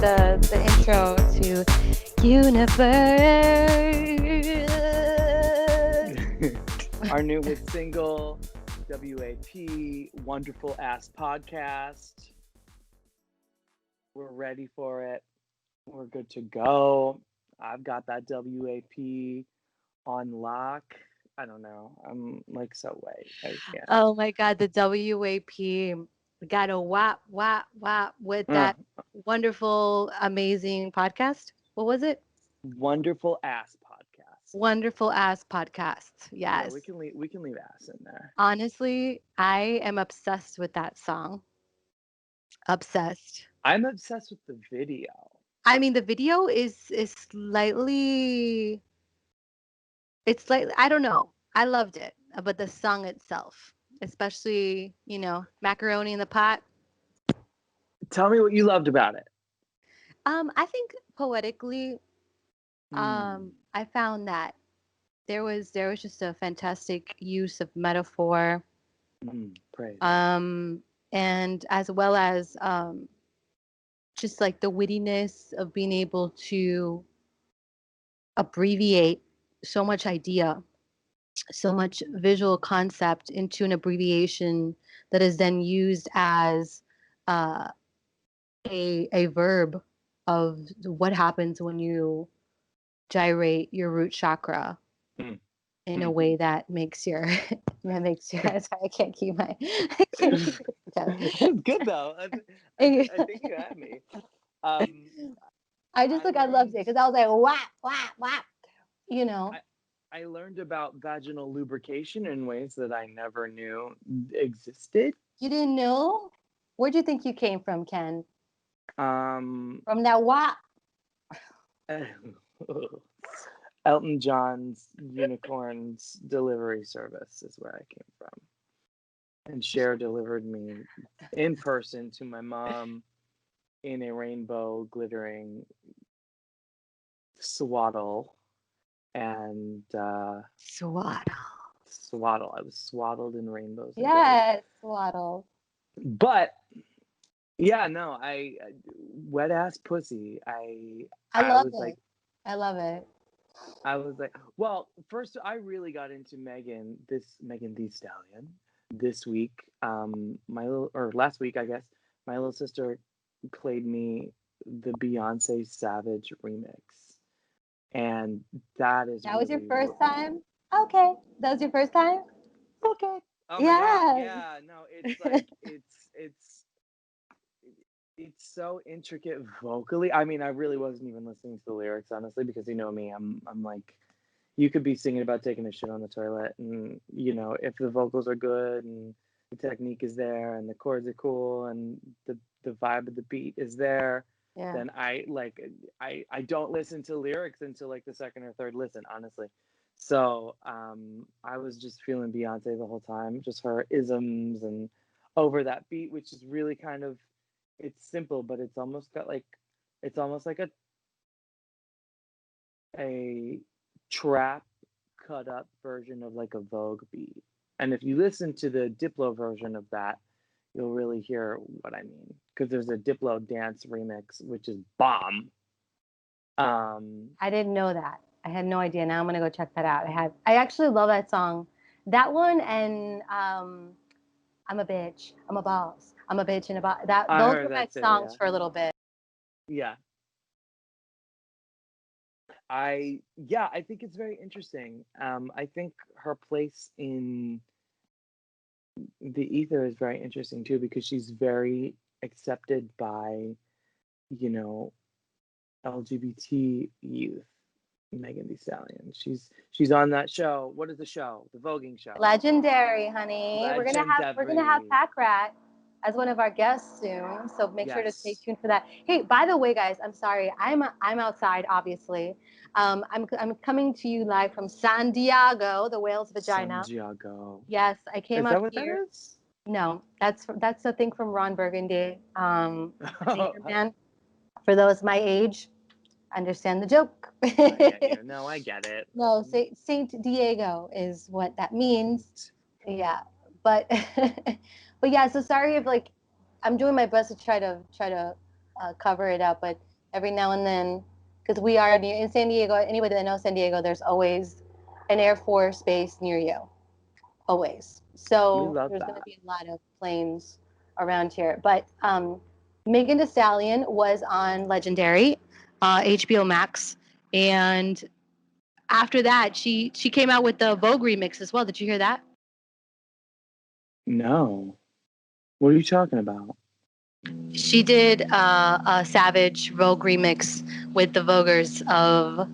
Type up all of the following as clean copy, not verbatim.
the intro to Universe. Our newest single, W.A.P, wonderful ass podcast. We're ready for it. We're good to go. I've got that W.A.P on lock. I don't know. I'm like so white. I can't. Oh my God, the WAP got a wap with that wonderful, amazing podcast. What was it? Wonderful ass podcast. Wonderful ass podcast. Yeah, Yes. we can leave ass in there. Honestly, I am obsessed with that song. Obsessed. I'm obsessed with the video. I mean, the video is slightly. It's like I don't know. I loved it, but the song itself, especially macaroni in the pot. Tell me what you loved about it. I think poetically, I found that there was just a fantastic use of metaphor, Praise. and as well as just like the wittiness of being able to abbreviate so much idea, so much visual concept into an abbreviation that is then used as uh, a verb of what happens when you gyrate your root chakra in a way that makes your sorry, I can't keep my It's good though. I think you had me. I loved it because I was like whap. I learned about vaginal lubrication in ways that I never knew existed. You didn't know? Where'd you think you came from, Ken? From that WAP. Elton John's Unicorns delivery service is where I came from. And Cher delivered me in person to my mom in a rainbow glittering swaddle. And swaddle. I was swaddled in rainbows. Yes, swaddle. But yeah, no, I wet ass pussy. I love was it. like, I love it. I was like, well, first I really got into Megan Thee Stallion this week. Last week, I guess, my little sister played me the Beyonce Savage remix. And that was your first time? Okay. That was your first time? Okay. Oh my God. Yeah, no, it's like it's so intricate vocally. I mean, I really wasn't even listening to the lyrics, honestly, because you know me, I'm like, you could be singing about taking a shit on the toilet, and if the vocals are good and the technique is there and the chords are cool and the vibe of the beat is there, then I don't listen to lyrics until like the second or third listen, honestly. So I was just feeling Beyonce the whole time, just her isms and over that beat, which is really kind of, it's simple, but it's almost like a trap cut up version of like a Vogue beat. And if you listen to the Diplo version of that, you'll really hear what I mean, because there's a Diplo dance remix which is bomb. I didn't know that. I had no idea. Now I'm gonna go check that out. I actually love that song. That one and I'm a bitch, I'm a boss, I'm a bitch and a boss. Those were my songs for a little bit. Yeah. I think it's very interesting. I think her place in the ether is very interesting too, because she's very accepted by, LGBT youth. Megan Thee Stallion. She's on that show. What is the show? The voguing show. Legendary, honey. We're gonna have Pack Rat as one of our guests soon, so make sure to stay tuned for that. Hey, by the way, guys, I'm sorry. I'm outside, obviously. I'm coming to you live from San Diego, the whale's vagina. San Diego. Yes, I came out here. That is? No, that's a thing from Ron Burgundy. Man, for those my age, understand the joke. I get you. No, I get it. No, Saint Diego is what that means. Yeah, but but yeah. So sorry if like I'm doing my best to try to cover it up, but every now and then, because we are in San Diego. Anybody that knows San Diego, there's always an Air Force base near you, always. We So love there's going to that. be a lot of planes around here. But Megan Thee Stallion was on Legendary, HBO Max, and after that, she came out with the Vogue remix as well. Did you hear that? No. What are you talking about? She did a Savage Vogue remix with the Voguers of.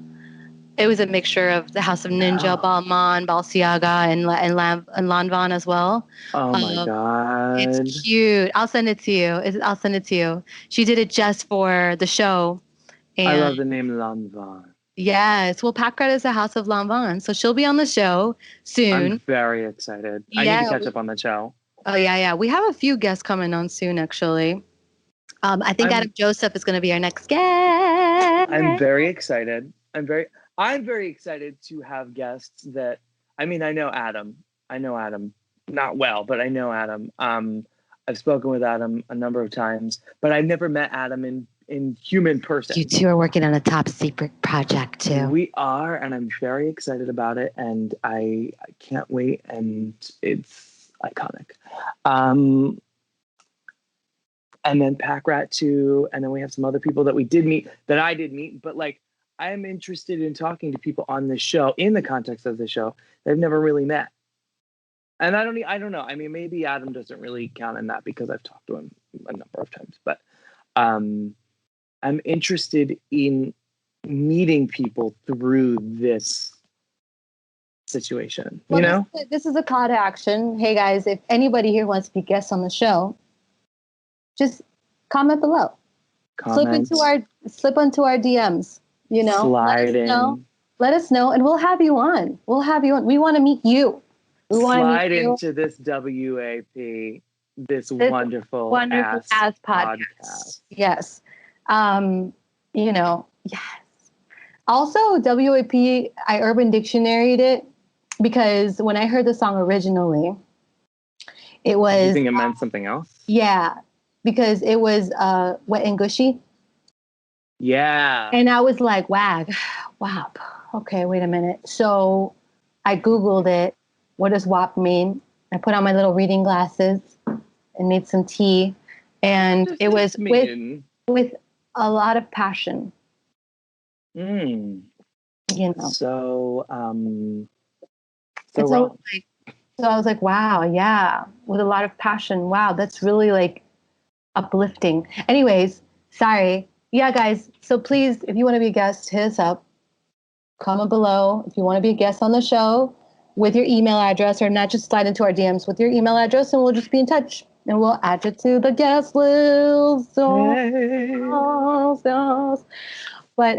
It was a mixture of the House of Ninja, No. Balmain, Balenciaga, and Lanvin as well. Oh my Uh, it's God. cute. I'll send it to you. I'll send it to you. She did it just for the show, I and love the name Lanvin. yes, well, Pat Greta is the House of Lanvin, so she'll be on the show I'm soon. very excited. I need to Yeah. catch up on the show. Oh yeah, yeah. We have a few guests coming on soon, actually. I think I'm Adam Joseph is going to be our next guest. I'm very excited. I'm very excited to have guests that I mean, I know Adam. I know Adam not well, but I know Adam. I've spoken with Adam a number of times, but I've never met Adam in human You person. two are working on a top secret project too. We are, and I'm very excited about it, and I can't wait, and it's iconic. Um, and then Pack Rat 2, and then we have some other people that we did meet that I did meet, but like I'm interested in talking to people on this show in the context of the show that I've never really met. And I don't know. I mean, maybe Adam doesn't really count in that because I've talked to him a number of times, but um, I'm interested in meeting people through this situation, you Well, know? this is a call to action. Hey guys, if anybody here wants to be guests on the show, just comment below. Comments, Slip into our DMs. You know, let us slide know. in, Let us know, and we'll have you on. We'll have you on. We want to meet you. We want to meet slide you. into this WAP, this This wonderful wonderful ass ass podcast. podcast. Yes. You know, yes. Also, WAP, I Urban Dictionaryed it because when I heard the song originally, it Did you was, think it meant something else? yeah, because it was wet and gushy. Yeah. And I was like, wag, WAP. Okay, wait a minute. So I Googled it. What does WAP mean? I put on my little reading glasses and made some tea. What And does it was this mean? with a lot of passion, Mm. you know. So, so And so, wrong. like, so I was like, wow, yeah, with a lot of passion. Wow, that's really like uplifting. Anyways, sorry. Yeah, guys. So please, if you want to be a guest, hit us up. Comment below if you want to be a guest on the show with your email address, or not just slide into our DMs with your email address, and we'll just be in touch and we'll add you to the guest list. Hey. But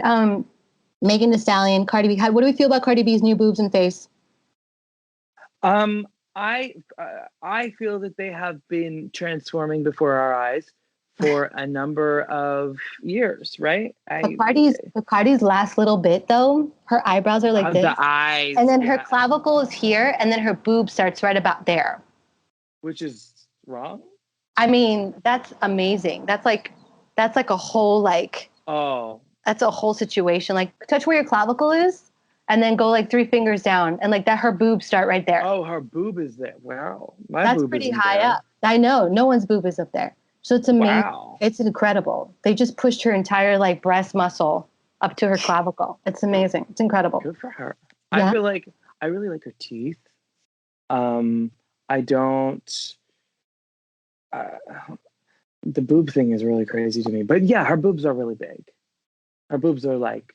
Megan Thee Stallion, Cardi B. What do we feel about Cardi B's new boobs and face? Um, I feel that they have been transforming before our eyes for a number of years, right? But Cardi's last little bit though, her eyebrows are like The this, and eyes, then her yeah, clavicle is here, and then her boob starts right about there. which is wrong. I mean, that's amazing. That's like a whole like Oh, that's a whole situation. Like touch where your clavicle is, and then go like 3 fingers down, and like that her boobs start right there. oh, her boob is there. Wow, my That's boob pretty isn't high there. up. I know. No one's boob is up there. So it's amazing. Wow, It's incredible. They just pushed her entire like breast muscle up to her clavicle. It's amazing. It's incredible. good for her. I Yeah. feel like I really like her teeth. Um, I don't. Uh, the boob thing is really crazy to me, but yeah, her boobs are really big. Her boobs are like.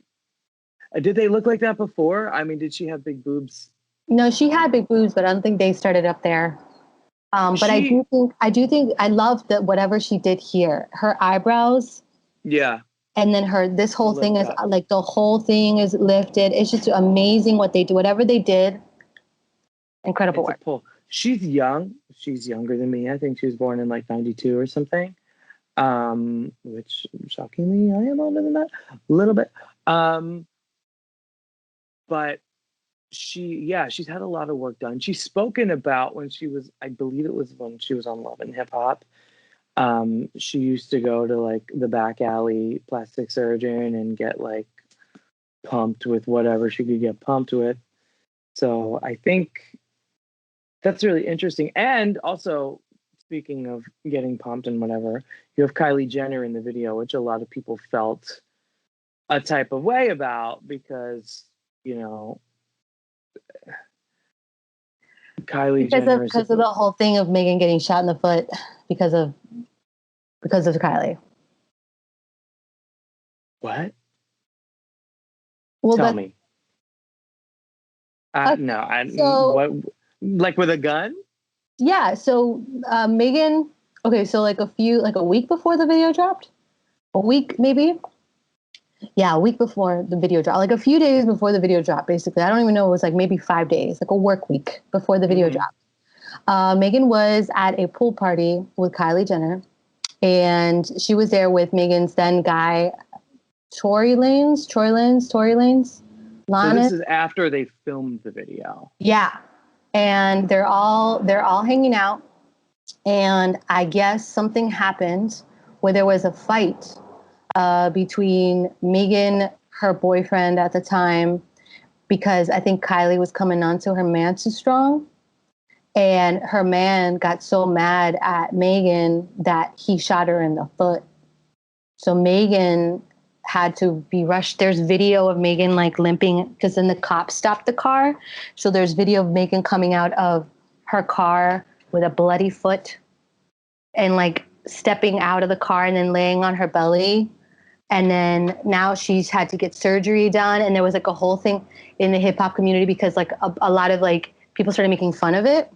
Did they look like that before? I mean, did she have big boobs? No, she had big boobs, but I don't think they started up there. But She, I love that whatever she did here, her eyebrows, yeah, and then her this the whole thing lift is up. like the whole thing is lifted. It's just amazing what they do. Whatever they did, incredible It's a work. pull. She's young. She's younger than me. I think she was born in like 92 or something. Which shockingly, I am older than that. A little bit. Um, but she's had a lot of work done. She's spoken about when she was, I believe it was when she was on Love and Hip Hop. She used to go to like the back alley plastic surgeon and get like pumped with whatever she could get pumped with. So I think that's really interesting. And also, speaking of getting pumped and whatever, you have Kylie Jenner in the video, which a lot of people felt a type of way about because, you know, Kylie Jenner is Because of the whole thing of Megan getting shot in the foot because of Kylie. What? Well, Tell me. No, so what? Like with a gun? yeah, so Megan. Okay, so like a week before the video dropped, a week maybe. Yeah, a week before the video dropped, like a few days before the video dropped. Basically, I don't even know. It was like maybe 5 days, like a work week before the video dropped. Megan was at a pool party with Kylie Jenner, and she was there with Megan's then guy, Tory Lanez. So this is after they filmed the video. Yeah. And they're all hanging out. And I guess something happened where there was a fight between Megan, her boyfriend at the time, because I think Kylie was coming on to her man too strong. And her man got so mad at Megan that he shot her in the foot. So Megan had to be rushed. There's video of Megan like limping because then the cops stopped the car. So there's video of Megan coming out of her car with a bloody foot and like stepping out of the car and then laying on her belly. And then now she's had to get surgery done. And there was like a whole thing in the hip hop community because like a lot of like people started making fun of it.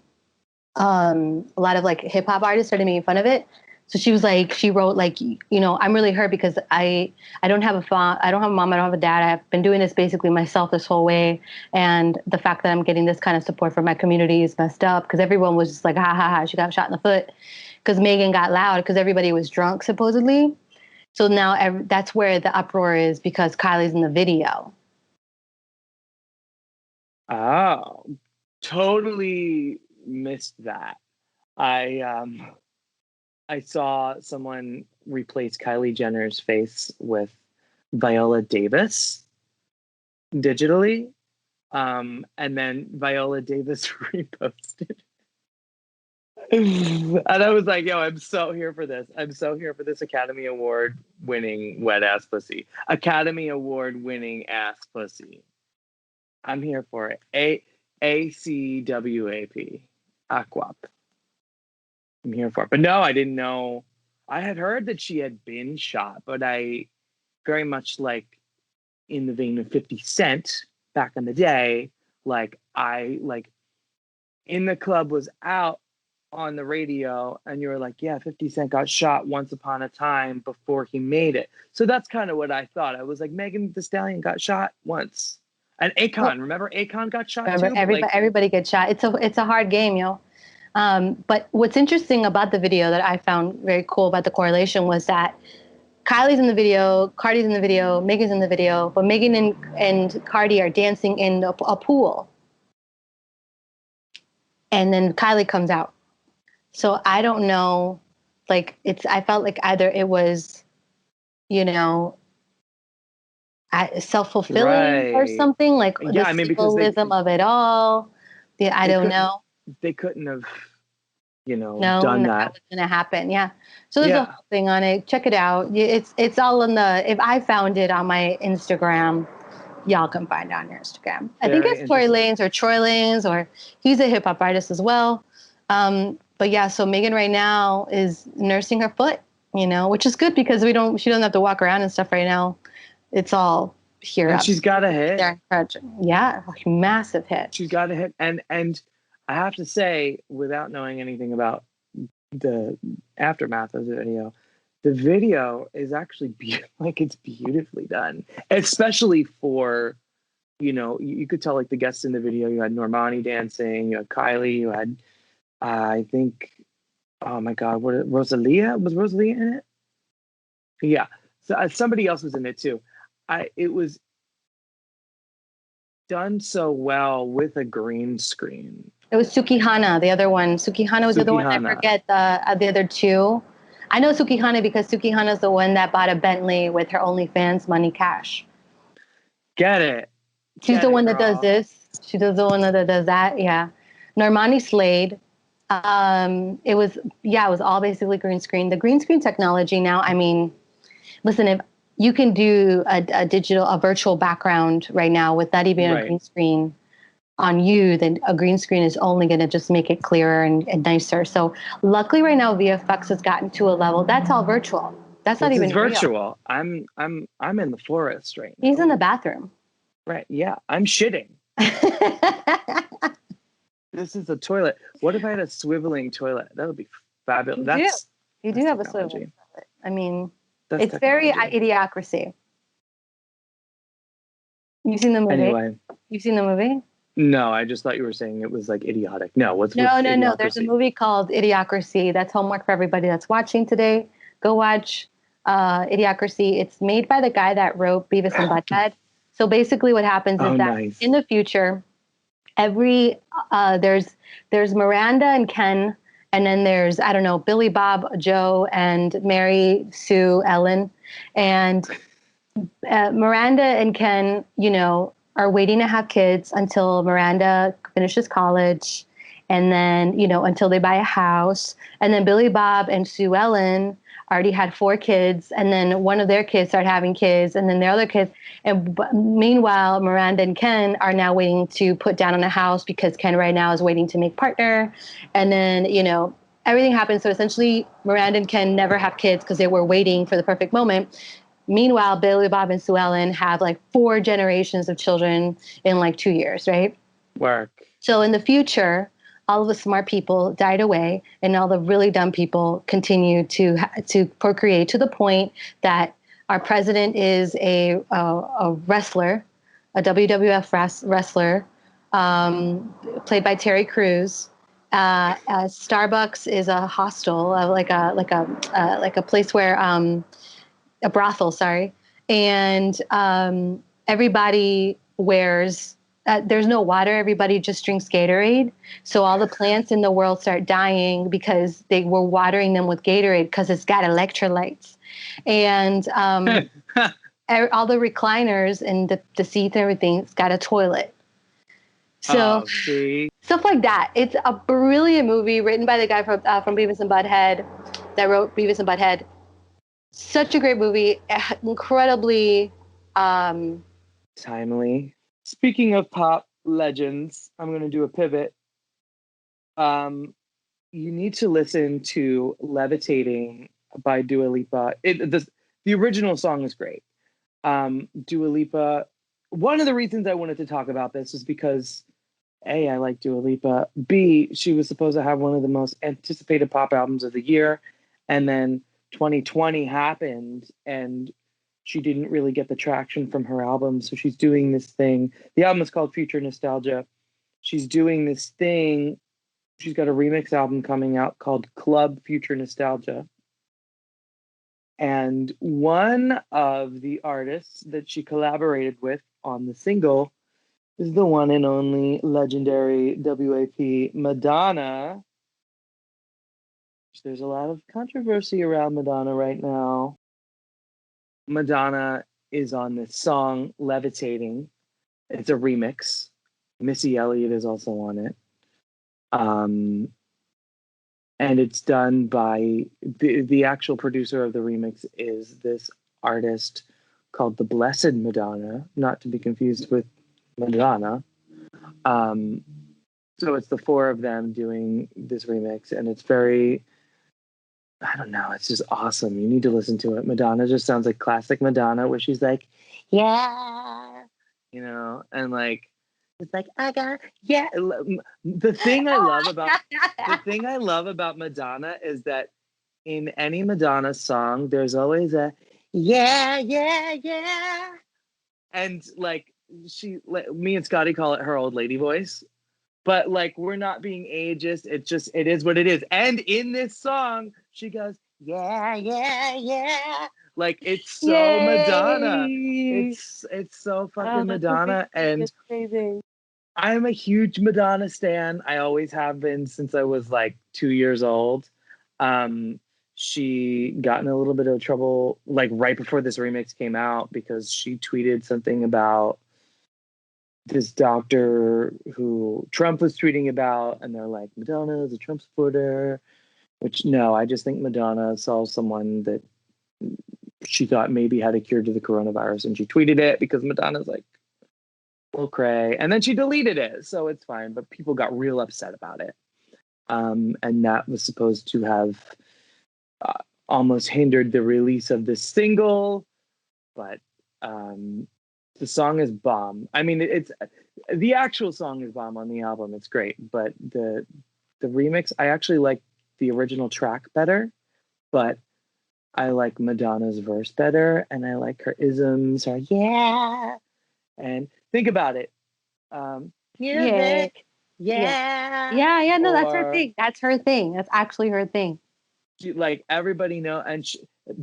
A lot of like hip hop artists started making fun of it. So she was like, she wrote like, I'm really hurt because I don't have I don't have a mom, I don't have a dad. I've been doing this basically myself this whole way, and the fact that I'm getting this kind of support from my community is messed up because everyone was just like, ha ha ha, she got shot in the foot because Megan got loud because everybody was drunk supposedly. So now that's where the uproar is because Kylie's in the video. Oh, totally missed that. I saw someone replace Kylie Jenner's face with Viola Davis digitally. And then Viola Davis reposted. And I was like, yo, I'm so here for this. I'm so here for this Academy Award winning wet ass pussy. Academy Award winning ass pussy. I'm here for it. ACWAP. Aquap. I'm here for it. But no, I didn't know. I had heard that she had been shot, but I very much like in the vein of 50 Cent back in the day, like I like in the club was out on the radio and you were like, yeah, 50 Cent got shot once upon a time before he made it. So that's kind of what I thought. I was like, Megan Thee Stallion got shot once. And Akon, remember Akon got shot Remember, too? everybody gets shot. It's a hard game, yo. But what's interesting about the video that I found very cool about the correlation was that Kylie's in the video, Cardi's in the video, Megan's in the video, but Megan and Cardi are dancing in a pool. And then Kylie comes out. So I don't know, like I felt like either it was, you know, self-fulfilling or right. something, like Yeah, the I mean, because symbolism of it all. Yeah, I don't know. They couldn't have, Known done that that. was going to happen. Yeah. So there's a Yeah. whole thing on it. Check it out. It's all in the. If I found it on my Instagram, y'all can find it on your Instagram. I think Very it's Tory interesting. Lanez or Troy Lanez, or he's a hip hop artist as well. But yeah, so Megan right now is nursing her foot, which is good because she doesn't have to walk around and stuff right now. It's all here And up. she's got a hit. Yeah, a massive hit. She's got a hit. And I have to say, without knowing anything about the aftermath of the video is actually it's beautifully done, especially for, you could tell like the guests in the video. You had Normani dancing, you had Kylie, you had, I think, oh my God, Rosalia? Was Rosalia in it? Yeah. So somebody else was in it too. It was done so well with a green screen. It was Sukihana, the other one. Sukihana was the other one. I forget the other two. I know Sukihana because Sukihana's the one that bought a Bentley with her OnlyFans money cash. Get it. She's the one that does girl. this. She does the one that does that. Yeah. Normani Slade. It was all basically green screen. The green screen technology now, I mean, listen, if you can do a virtual background right now with not even a green screen on you, then a green screen is only going to just make it clearer and nicer. So luckily right now VFX has gotten to a level that's all virtual. That's not even virtual. real. I'm in the forest right now. He's in the bathroom. Right. Yeah. I'm shitting. This is a toilet. What if I had a swiveling toilet? That would be fabulous. You do have a swiveling toilet. I mean, it's technology. very Idiocracy. You've seen the movie? Anyway. You've seen the movie? No, I just thought you were saying it was like idiotic. No, what's No. There's a movie called Idiocracy. That's homework for everybody that's watching today. Go watch Idiocracy. It's made by the guy that wrote Beavis and Butthead. So basically what happens is that in the future, there's Miranda and Ken, and then there's, I don't know, Billy, Bob, Joe, and Mary, Sue, Ellen. And Miranda and Ken, are waiting to have kids until Miranda finishes college, and then, until they buy a house. And then Billy Bob and Sue Ellen already had 4 kids, and then one of their kids started having kids, and then their other kids. And meanwhile, Miranda and Ken are now waiting to put down on a house because Ken right now is waiting to make partner. And then, everything happens. So essentially, Miranda and Ken never have kids because they were waiting for the perfect moment. Meanwhile, Billy Bob and Sue Ellen have like 4 generations of children in like 2 years, right? Work. So in the future, all of the smart people died away, and all the really dumb people continue to procreate to the point that our president is a wrestler, a WWF wrestler, played by Terry Crews. Starbucks is a hostel, like a place where a brothel, sorry. And everybody wears, there's no water. Everybody just drinks Gatorade. So all the plants in the world start dying because they were watering them with Gatorade because it's got electrolytes. And all the recliners and the seats and everything, it's got a toilet. So stuff like that. It's a brilliant movie written by the guy from Beavis and Butthead that wrote Beavis and Butthead. Such a great movie, incredibly timely. Speaking of pop legends, I'm going to do a pivot. You need to listen to Levitating by Dua Lipa. The original song is great. Dua Lipa, one of the reasons I wanted to talk about this is because A, I like Dua Lipa. B, she was supposed to have one of the most anticipated pop albums of the year. And then 2020 happened and she didn't really get the traction from her album. So she's doing this thing. The album is called Future Nostalgia. She's doing this thing. She's got a remix album coming out called Club Future Nostalgia. And one of the artists that she collaborated with on the single is the one and only legendary W.A.P. Madonna. There's a lot of controversy around Madonna right now. Madonna is on this song, Levitating. It's a remix. Missy Elliott is also on it. And it's done by the actual producer of the remix is this artist called The Blessed Madonna, not to be confused with Madonna. So it's the 4 of them doing this remix, and it's very, I don't know, it's just awesome. You need to listen to it. Madonna just sounds like classic Madonna, where she's like, yeah, and like, it's like, I got, yeah. The thing I love about Madonna is that in any Madonna song, there's always a, yeah. And like, me and Scotty call it her old lady voice. But like, we're not being ageist. It is what it is. And in this song, she goes, yeah. Like, it's so Yay! Madonna. It's so fucking Madonna. And I'm a huge Madonna stan. I always have been since I was like 2 years old. she got in a little bit of trouble like right before this remix came out because she tweeted something about this doctor who Trump was tweeting about, and they're like, Madonna is a Trump supporter. Which no, I just think Madonna saw someone that she thought maybe had a cure to the coronavirus, and she tweeted it because Madonna's like, well, cray, and then she deleted it, so it's fine. But people got real upset about it, and that was supposed to have uh, almost hindered the release of the single, but the song is bomb. I mean, it's the actual song is bomb on the album. It's great, but the remix, I actually like the original track better, but I like Madonna's verse better, and I like her isms. Her yeah, and think about it. Yeah. Music, Yeah. yeah, Yeah. No, that's her or thing. That's her thing. That's actually her thing. like everybody know, and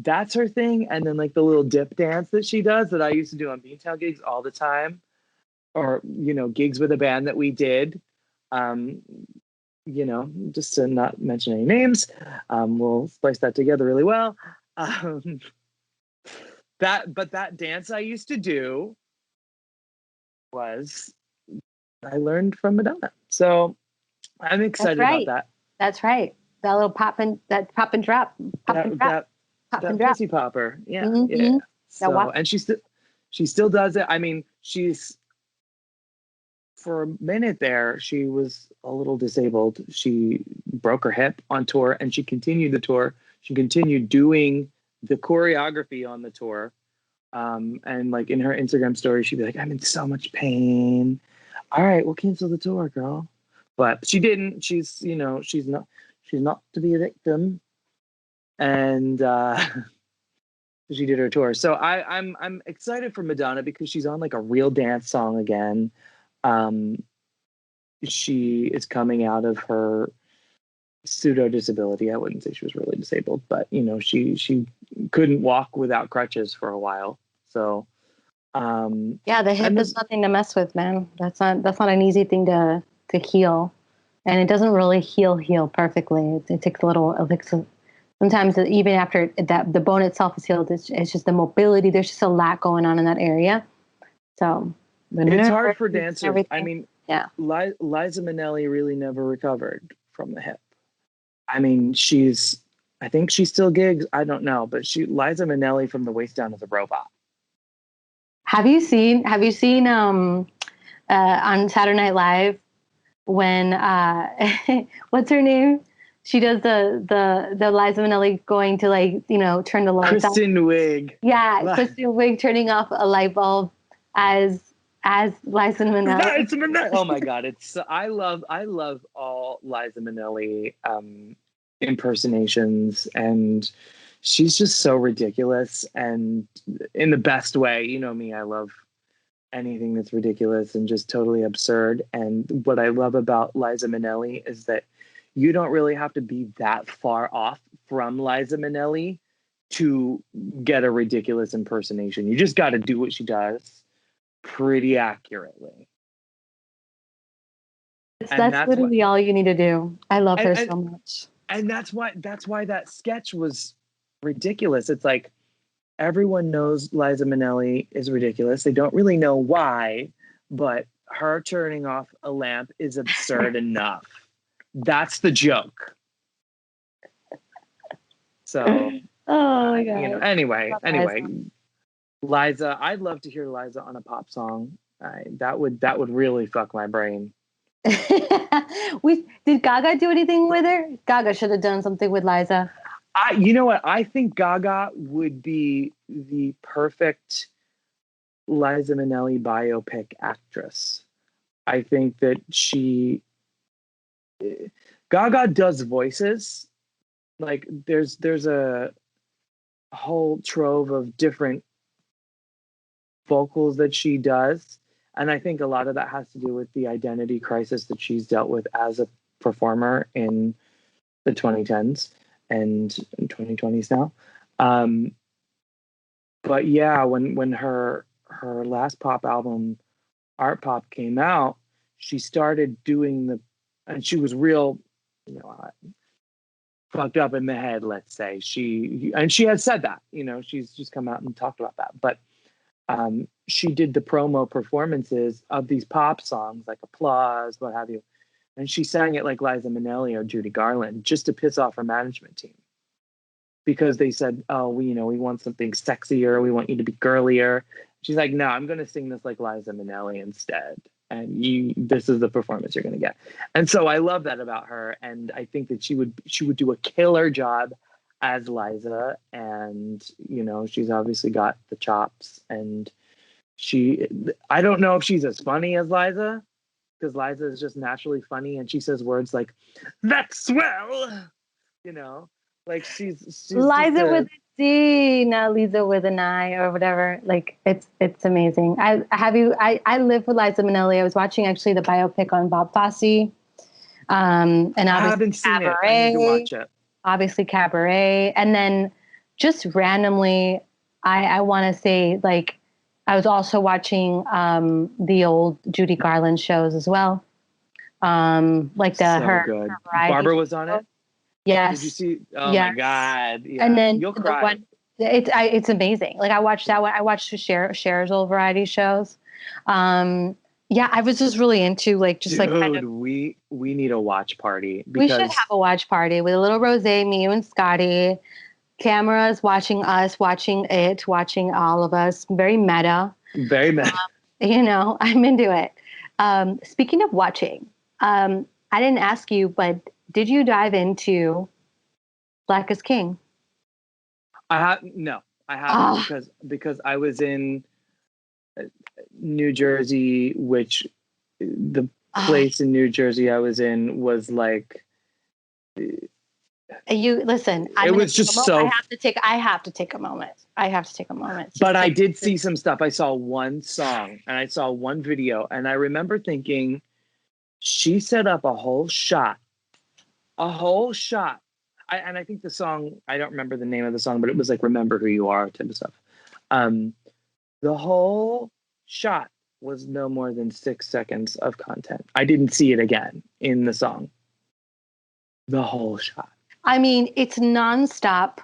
that's her thing. And then like the little dip dance that she does that I used to do on Beantown gigs all the time, or gigs with a band that we did. Um, just to not mention any names, we'll splice that together really well. Um, that dance I used to do was I learned from Madonna. So I'm That's excited about right. that. That's right. That little pop and drop, pop and That drop, that pop and that drop. pussy popper. Yeah, yeah. Mm-hmm. That So WAP. and she still does it. I mean, she's for a minute there, she was a little disabled. She broke her hip on tour and she continued the tour. She continued doing the choreography on the tour. And like in her Instagram story, she'd be like, I'm in so much pain. All right, we'll cancel the tour, girl. But she didn't. She's not to be a victim. And she did her tour. So I'm excited for Madonna because she's on like a real dance song again. Um, she is coming out of her pseudo disability. I wouldn't say she was really disabled, but she couldn't walk without crutches for a while. So Yeah, the hip and is nothing to mess with, man. That's not an easy thing to heal, and it doesn't really heal perfectly. It takes a little. It takes sometimes even after that the bone itself is healed, it's just the mobility. There's just a lot going on in that area. So the it's nerves hard for and dancers. I everything. mean, Yeah. Liza Minnelli really never recovered from the hip. I mean, I think she still gigs. I don't know, but Liza Minnelli from the waist down is a robot. Have you seen on Saturday Night Live when what's her name? She does the Liza Minnelli going to turn the lights off. Kristen Wiig. Yeah, Kristen Wiig turning off a light bulb as Liza Minnelli. Liza Minnelli. Oh my god, I love all Liza Minnelli impersonations, and she's just so ridiculous and in the best way. You know me, I love anything that's ridiculous and just totally absurd. And what I love about Liza Minnelli is that you don't really have to be that far off from Liza Minnelli to get a ridiculous impersonation. You just got to do what she does pretty accurately. And That's that's what literally all you need to do. I love and her and, so much. and that's why that sketch was ridiculous. It's like everyone knows Liza Minnelli is ridiculous. They don't really know why, but her turning off a lamp is absurd enough. That's the joke. So, Oh my god. anyway, Love anyway, Liza. Liza, I'd love to hear Liza on a pop song. That would really fuck my brain. Did Gaga do anything with her? Gaga should have done something with Liza. You know what? I think Gaga would be the perfect Liza Minnelli biopic actress. I think that Gaga does voices. Like there's a whole trove of different vocals that she does, and I think a lot of that has to do with the identity crisis that she's dealt with as a performer in the 2010s and 2020s now. Um, but yeah, when her last pop album, Art Pop, came out, she started doing and she was real, you know, fucked up in the head, let's say. She has said that, she's just come out and talked about that. But she did the promo performances of these pop songs like Applause, what have you. And she sang it like Liza Minnelli or Judy Garland just to piss off her management team. Because they said, oh, we want something sexier. We want you to be girlier. She's like, no, I'm going to sing this like Liza Minnelli instead. And this is the performance you're going to get. And so I love that about her. And I think that she would do a killer job as Liza. And, she's obviously got the chops. And I don't know if she's as funny as Liza, because Liza is just naturally funny. And she says words like, that's swell, like she's Liza with a D, not Lisa with an I or whatever. Like it's amazing. I live with Liza Minnelli. I was watching actually the biopic on Bob Fosse. And I obviously haven't seen Cabaret, it. I need to watch it. Obviously Cabaret. And then just randomly, I want to say, like, I was also watching the old Judy Garland shows as well. Like her variety Barbara was on show. it. Yes. Did you see? Oh yes. my God! Yeah. And then You'll cry. It's amazing. Like I watched that one. I watched Cher's old variety shows. Yeah, I was just really into like just Dude, like kind of, we need a watch party we should because have a watch party with a little rosé, me, you, and Scotty. Cameras watching us, watching all of us. Very meta. very mad. I'm into it. Speaking of watching, I didn't ask you, but did you dive into Black is King? I haven't because I was in New Jersey, which the place in New Jersey I was in was like. You listen. It was just so. I have to take a moment. But I did see some stuff. I saw one song and I saw one video, and I remember thinking, she set up a whole shot. And I think the song, I don't remember the name of the song, but it was like "Remember Who You Are" type of stuff. The whole shot was no more than 6 seconds of content. I didn't see it again in the song. The whole shot. I mean, it's nonstop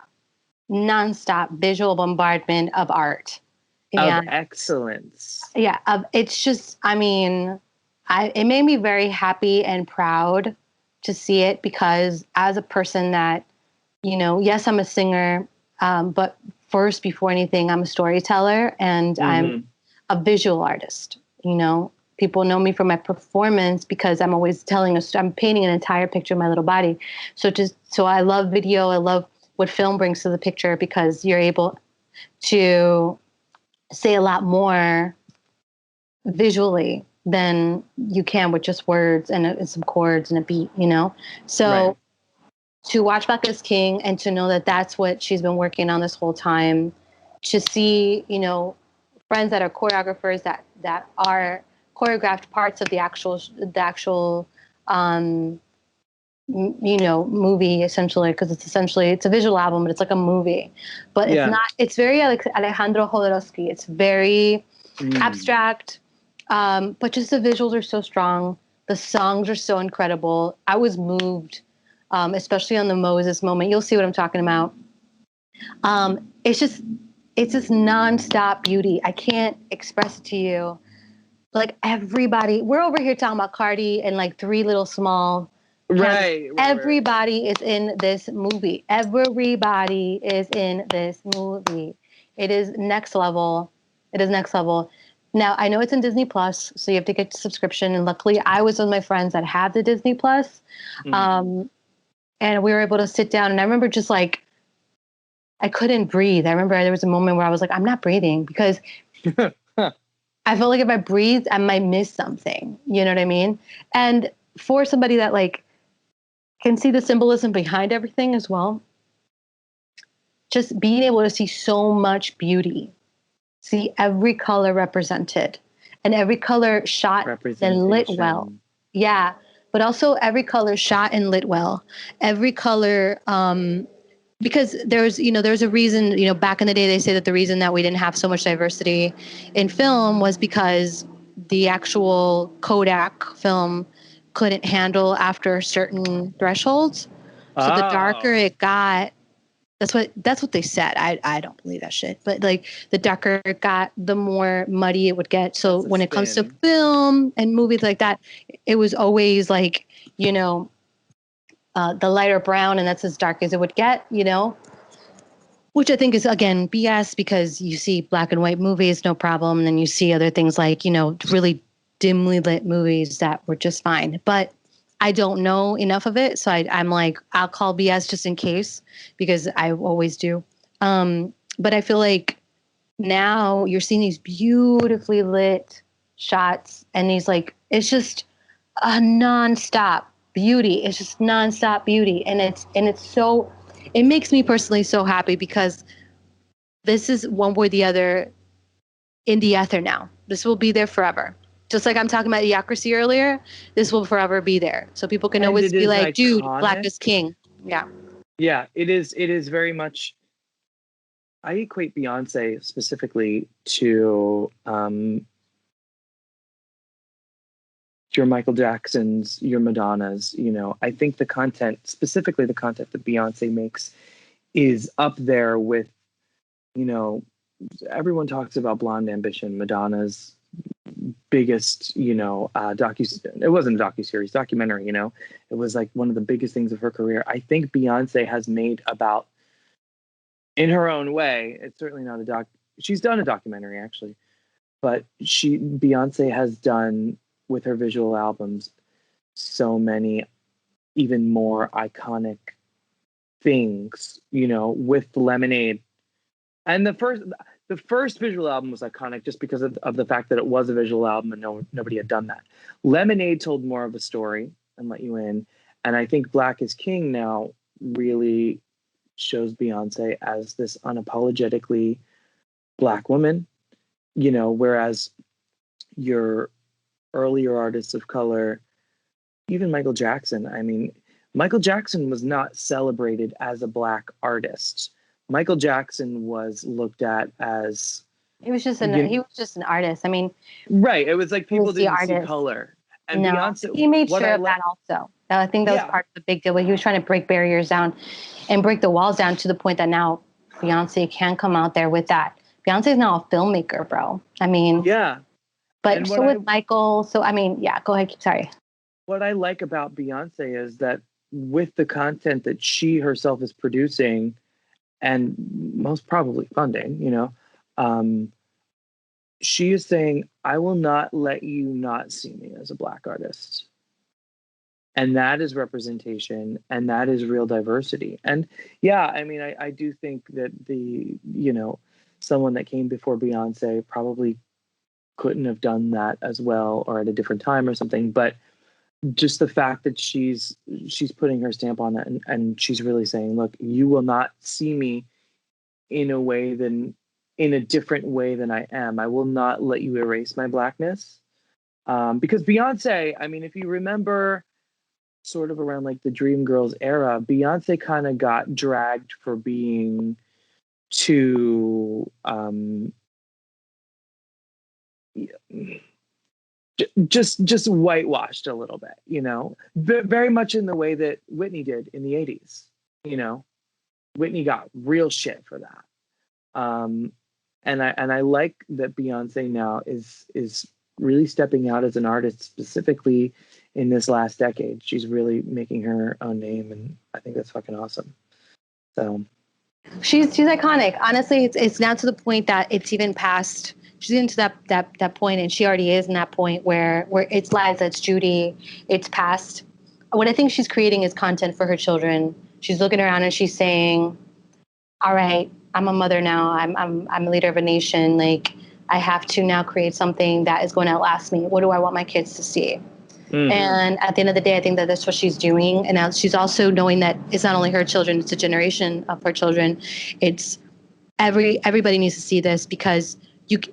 visual bombardment of art. Of excellence. Yeah. It's just, I mean, it made me very happy and proud to see it because as a person that, yes, I'm a singer, but first, before anything, I'm a storyteller and I'm a visual artist. People know me for my performance because I'm always I'm painting an entire picture of my little body. So I love video. I love what film brings to the picture because you're able to say a lot more visually than you can with just words and some chords and a beat, So right. To watch Black is King and to know that that's what she's been working on this whole time, to see, friends that are choreographers that are choreographed parts of the actual movie essentially, because it's a visual album, but it's like a movie, but it's very Alejandro Jodorowsky. It's very abstract, but just the visuals are so strong. The songs are so incredible. I was moved, especially on the Moses moment. You'll see what I'm talking about. It's just nonstop beauty. I can't express it to you. Like everybody, we're over here talking about Cardi and like three little small. Right. Everybody is in this movie. Everybody is in this movie. It is next level. Now, I know it's in Disney Plus, so you have to get a subscription. And luckily, I was with my friends that have the Disney Plus. And we were able to sit down. And I remember just like, I couldn't breathe. I remember there was a moment where I was like, I'm not breathing because I felt like if I breathed, I might miss something. You know what I mean? And for somebody that like can see the symbolism behind everything as well, just being able to see so much beauty, see every color represented and every color shot and lit well. Yeah. But also every color shot and lit well. Every color, because there's a reason, back in the day, they say that the reason that we didn't have so much diversity in film was because the actual Kodak film couldn't handle after certain thresholds. So the darker Oh, it got, that's what they said. I don't believe that shit. But like the darker it got, the more muddy it would get. So that's a when it comes to spin. film and movies like that, it was always like, you know, the lighter brown, and that's as dark as it would get, you know, which I think is again BS because you see black and white movies, no problem. And then you see other things like, you know, really dimly lit movies that were just fine. But I don't know enough of it. So I'm like, I'll call BS just in case because I always do. But I feel like now you're seeing these beautifully lit shots and these like, it's just a nonstop beauty. It's just nonstop beauty. And it's so, it makes me personally so happy because this is one way or the other in the ether now. This will be there forever. Just like I'm talking about Idiocracy earlier, this will forever be there. So people can And always it be is like, dude, black iconic. is king. Yeah. Yeah, it is very much. I equate Beyonce specifically to your Michael Jacksons, your Madonnas. I think the content, specifically the content that Beyonce makes, is up there with, you know, everyone talks about Blonde Ambition, Madonna's biggest, it wasn't a docuseries, documentary. It was like one of the biggest things of her career. I think Beyonce has made about, in her own way, it's certainly not a doc. She's done a documentary actually, but Beyonce has done with her visual albums so many even more iconic things, with Lemonade. And the first visual album was iconic just because of the fact that it was a visual album and nobody had done that. Lemonade told more of a story and let you in. And I think Black is King now really shows Beyonce as this unapologetically Black woman, whereas your earlier artists of color, even Michael Jackson, I mean, Michael Jackson was not celebrated as a Black artist. Michael Jackson was looked at as, He was just an artist. I mean, right. It was like he people was the didn't see artist. color. And No, but Beyonce, he made what sure I of like, that also. I think that was yeah, part of the big deal. He was trying to break barriers down and break the walls down to the point that now Beyonce can come out there with that. Beyonce is now a filmmaker, bro. I mean, yeah. but And so with Michael. So I mean, yeah. Go ahead. Sorry. what I like about Beyonce is that with the content that she herself is producing and most probably funding, um, she is saying, I will not let you not see me as a Black artist. And that is representation and that is real diversity. And yeah, I mean, I do think that someone that came before Beyonce probably couldn't have done that as well or at a different time or something. But just the fact that she's putting her stamp on that and she's really saying, look, you will not see me in a different way than I am. I will not let you erase my Blackness. Because Beyonce, I mean, if you remember sort of around like the Dreamgirls era, Beyonce kind of got dragged for being too just whitewashed a little bit, very much in the way that Whitney did in the 80s. Whitney got real shit for that. And I like that Beyonce now is really stepping out as an artist, specifically in this last decade. She's really making her own name, and I think that's fucking awesome. So She's iconic. Honestly, it's now to the point that it's even past. She's into that point, and she already is in that point where it's Liza, it's Judy, it's past. What I think she's creating is content for her children. She's looking around and she's saying, "All right, I'm a mother now. I'm a leader of a nation. Like I have to now create something that is going to outlast me. What do I want my kids to see?" And at the end of the day, I think that that's what she's doing. And now she's also knowing that it's not only her children, it's a generation of her children. It's everybody needs to see this because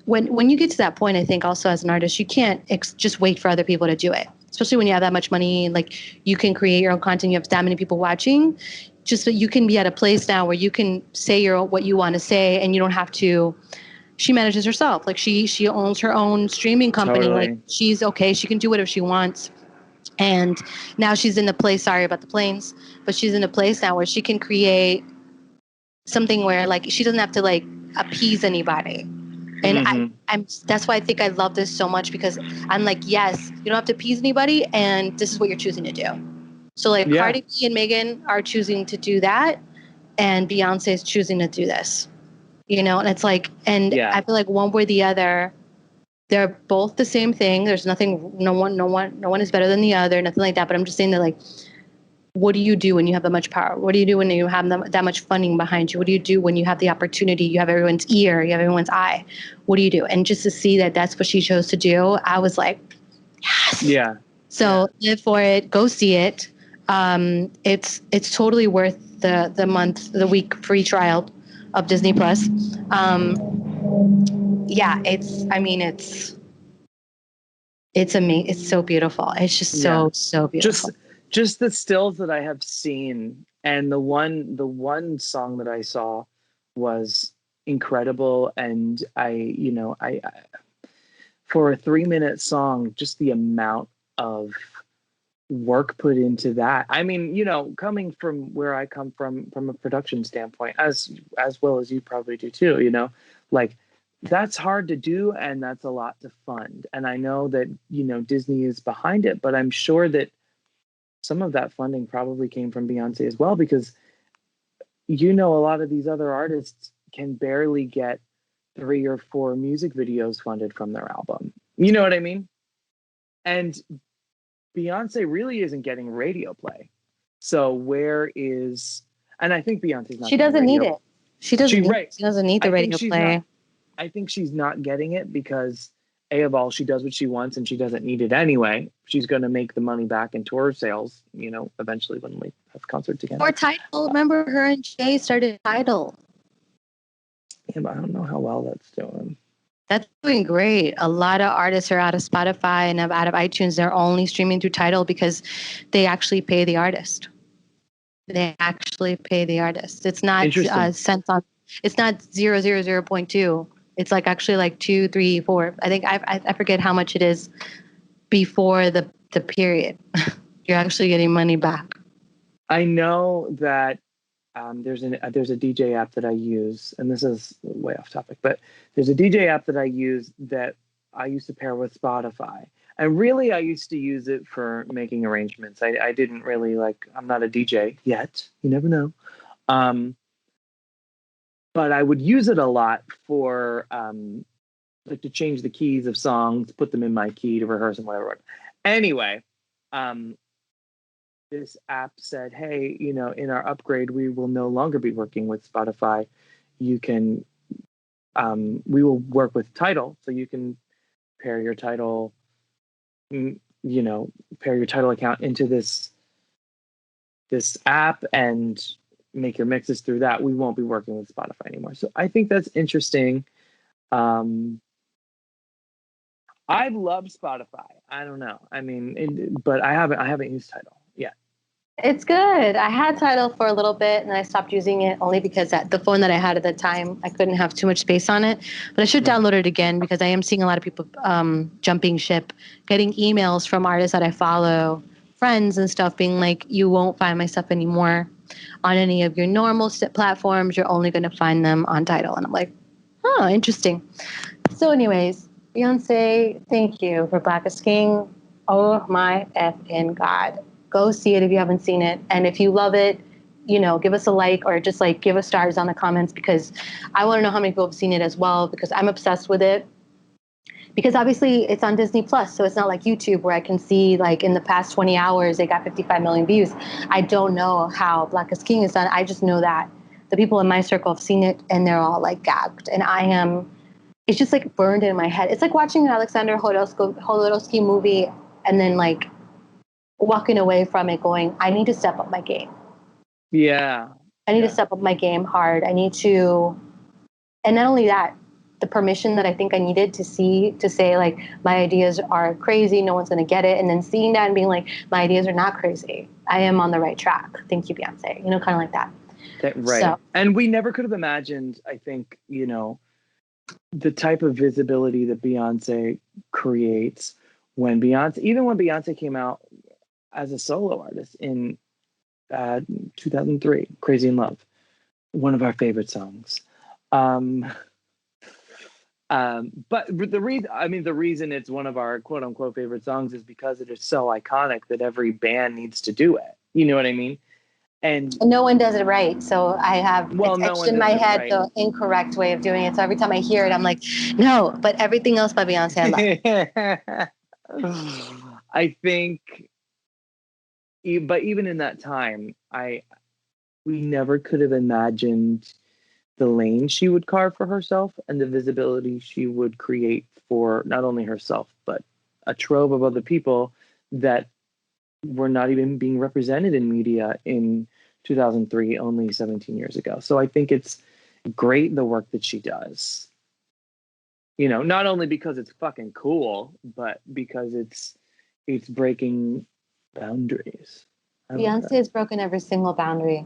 when you get to that point, I think also as an artist, you can't just wait for other people to do it. Especially when you have that much money, like you can create your own content, you have that many people watching. Just so you can be at a place now where you can say what you want to say, and you don't have to. She manages herself, like she owns her own streaming company. Like totally. she's okay, she can do whatever she wants. And now she's in a place, sorry about the planes, but she's in a place now where she can create something where like she doesn't have to like appease anybody. And Mm-hmm. I'm that's why I think I love this so much, because I'm like, yes, you don't have to appease anybody, and this is what you're choosing to do. So like Yeah. Cardi B and Megan are choosing to do that, and Beyonce is choosing to do this. You know, and it's like, and Yeah. I feel like one way or the other, they're both the same thing. There's nothing, no one is better than the other, nothing like that. But I'm just saying that, like, what do you do when you have that much power? What do you do when you have that much funding behind you? What do you do when you have the opportunity? You have everyone's ear, you have everyone's eye. What do you do? And just to see that that's what she chose to do, I was like, yes. Yeah. So live for it, go see it. It's totally worth the week free trial of Disney Plus. Yeah, it's amazing. It's so beautiful. It's just Yeah. so Just beautiful. just the stills that I have seen, and the one song that I saw was incredible. And I for a 3-minute song, just the amount of work put into that. I mean, coming from where I come from a production standpoint, as well as you probably do too, like that's hard to do, and that's a lot to fund. And I know that, Disney is behind it, but I'm sure that some of that funding probably came from Beyonce as well, because a lot of these other artists can barely get 3 or 4 music videos funded from their album. You know what I mean? And Beyonce really isn't getting radio play. So where is, and I think Beyonce's not She getting doesn't need radio. it. She doesn't need. Right. She doesn't need the I think radio she's not. play. I think she's not getting it because, A, of all, she does what she wants and she doesn't need it anyway. She's going to make the money back in tour sales, eventually when we have concerts again. Or Tidal. Remember, her and Jay started Tidal. Yeah, but I don't know how well that's doing. That's doing great. A lot of artists are out of Spotify and out of iTunes. They're only streaming through Tidal because they actually pay the artist. They actually pay the artist. It's not Interesting. cents on. It's not 0.2. It's like actually like 2, 3, 4. I think I forget how much it is before the period. You're actually getting money back. I know that there's a DJ app that I use, and this is way off topic, but there's a DJ app that I use that I used to pair with Spotify. And really, I used to use it for making arrangements. I didn't really I'm not a DJ yet. You never know. But I would use it a lot for like to change the keys of songs, put them in my key to rehearse and whatever. Anyway, this app said, hey, in our upgrade, we will no longer be working with Spotify. You can, we will work with Tidal. So you can pair your Tidal, pair your Tidal account into this app and make your mixes through that. We won't be working with Spotify anymore. So I think that's interesting. I've loved Spotify. I don't know. I mean, but I haven't used Tidal yet. It's good. I had Tidal for a little bit, and I stopped using it only because the phone that I had at the time, I couldn't have too much space on it. But I should download it again because I am seeing a lot of people jumping ship, getting emails from artists that I follow, friends and stuff, being like, "You won't find my stuff anymore on any of your normal platforms. You're only going to find them on Tidal." And I'm like, "Oh, interesting." So, anyways, Beyonce, thank you for Black is King. Oh my effing God. Go see it if you haven't seen it. And if you love it, give us a like, or just like give us stars on the comments, because I want to know how many people have seen it as well, because I'm obsessed with it. Because obviously it's on Disney Plus, so it's not like YouTube where I can see like in the past 20 hours they got 55 million views. I don't know how Black is King is done. I just know that the people in my circle have seen it and they're all like gagged. And it's just like burned in my head. It's like watching an Alexander Jodorowsky movie and then like walking away from it going, I need to step up my game. Yeah. I need to step up my game hard. I need to, and not only that, the permission that I think I needed to say like, my ideas are crazy, no one's going to get it. And then seeing that and being like, my ideas are not crazy. I am on the right track. Thank you, Beyonce. Kind of like that. Right. So. And we never could have imagined, I think, the type of visibility that Beyonce creates even when Beyonce came out, as a solo artist in 2003, Crazy in Love, one of our favorite songs. But the reason it's one of our quote unquote favorite songs is because it is so iconic that every band needs to do it. You know what I mean? And no one does it right. So I have well, it's no etched one in does my it head right. the incorrect way of doing it. So every time I hear it, I'm like, no. But everything else by Beyonce, I love. I think, but even in that time, we never could have imagined the lane she would carve for herself and the visibility she would create for not only herself, but a trove of other people that were not even being represented in media in 2003, only 17 years ago. So I think it's great the work that she does. You know, not only because it's fucking cool, but because it's breaking boundaries. Beyonce has broken every single boundary.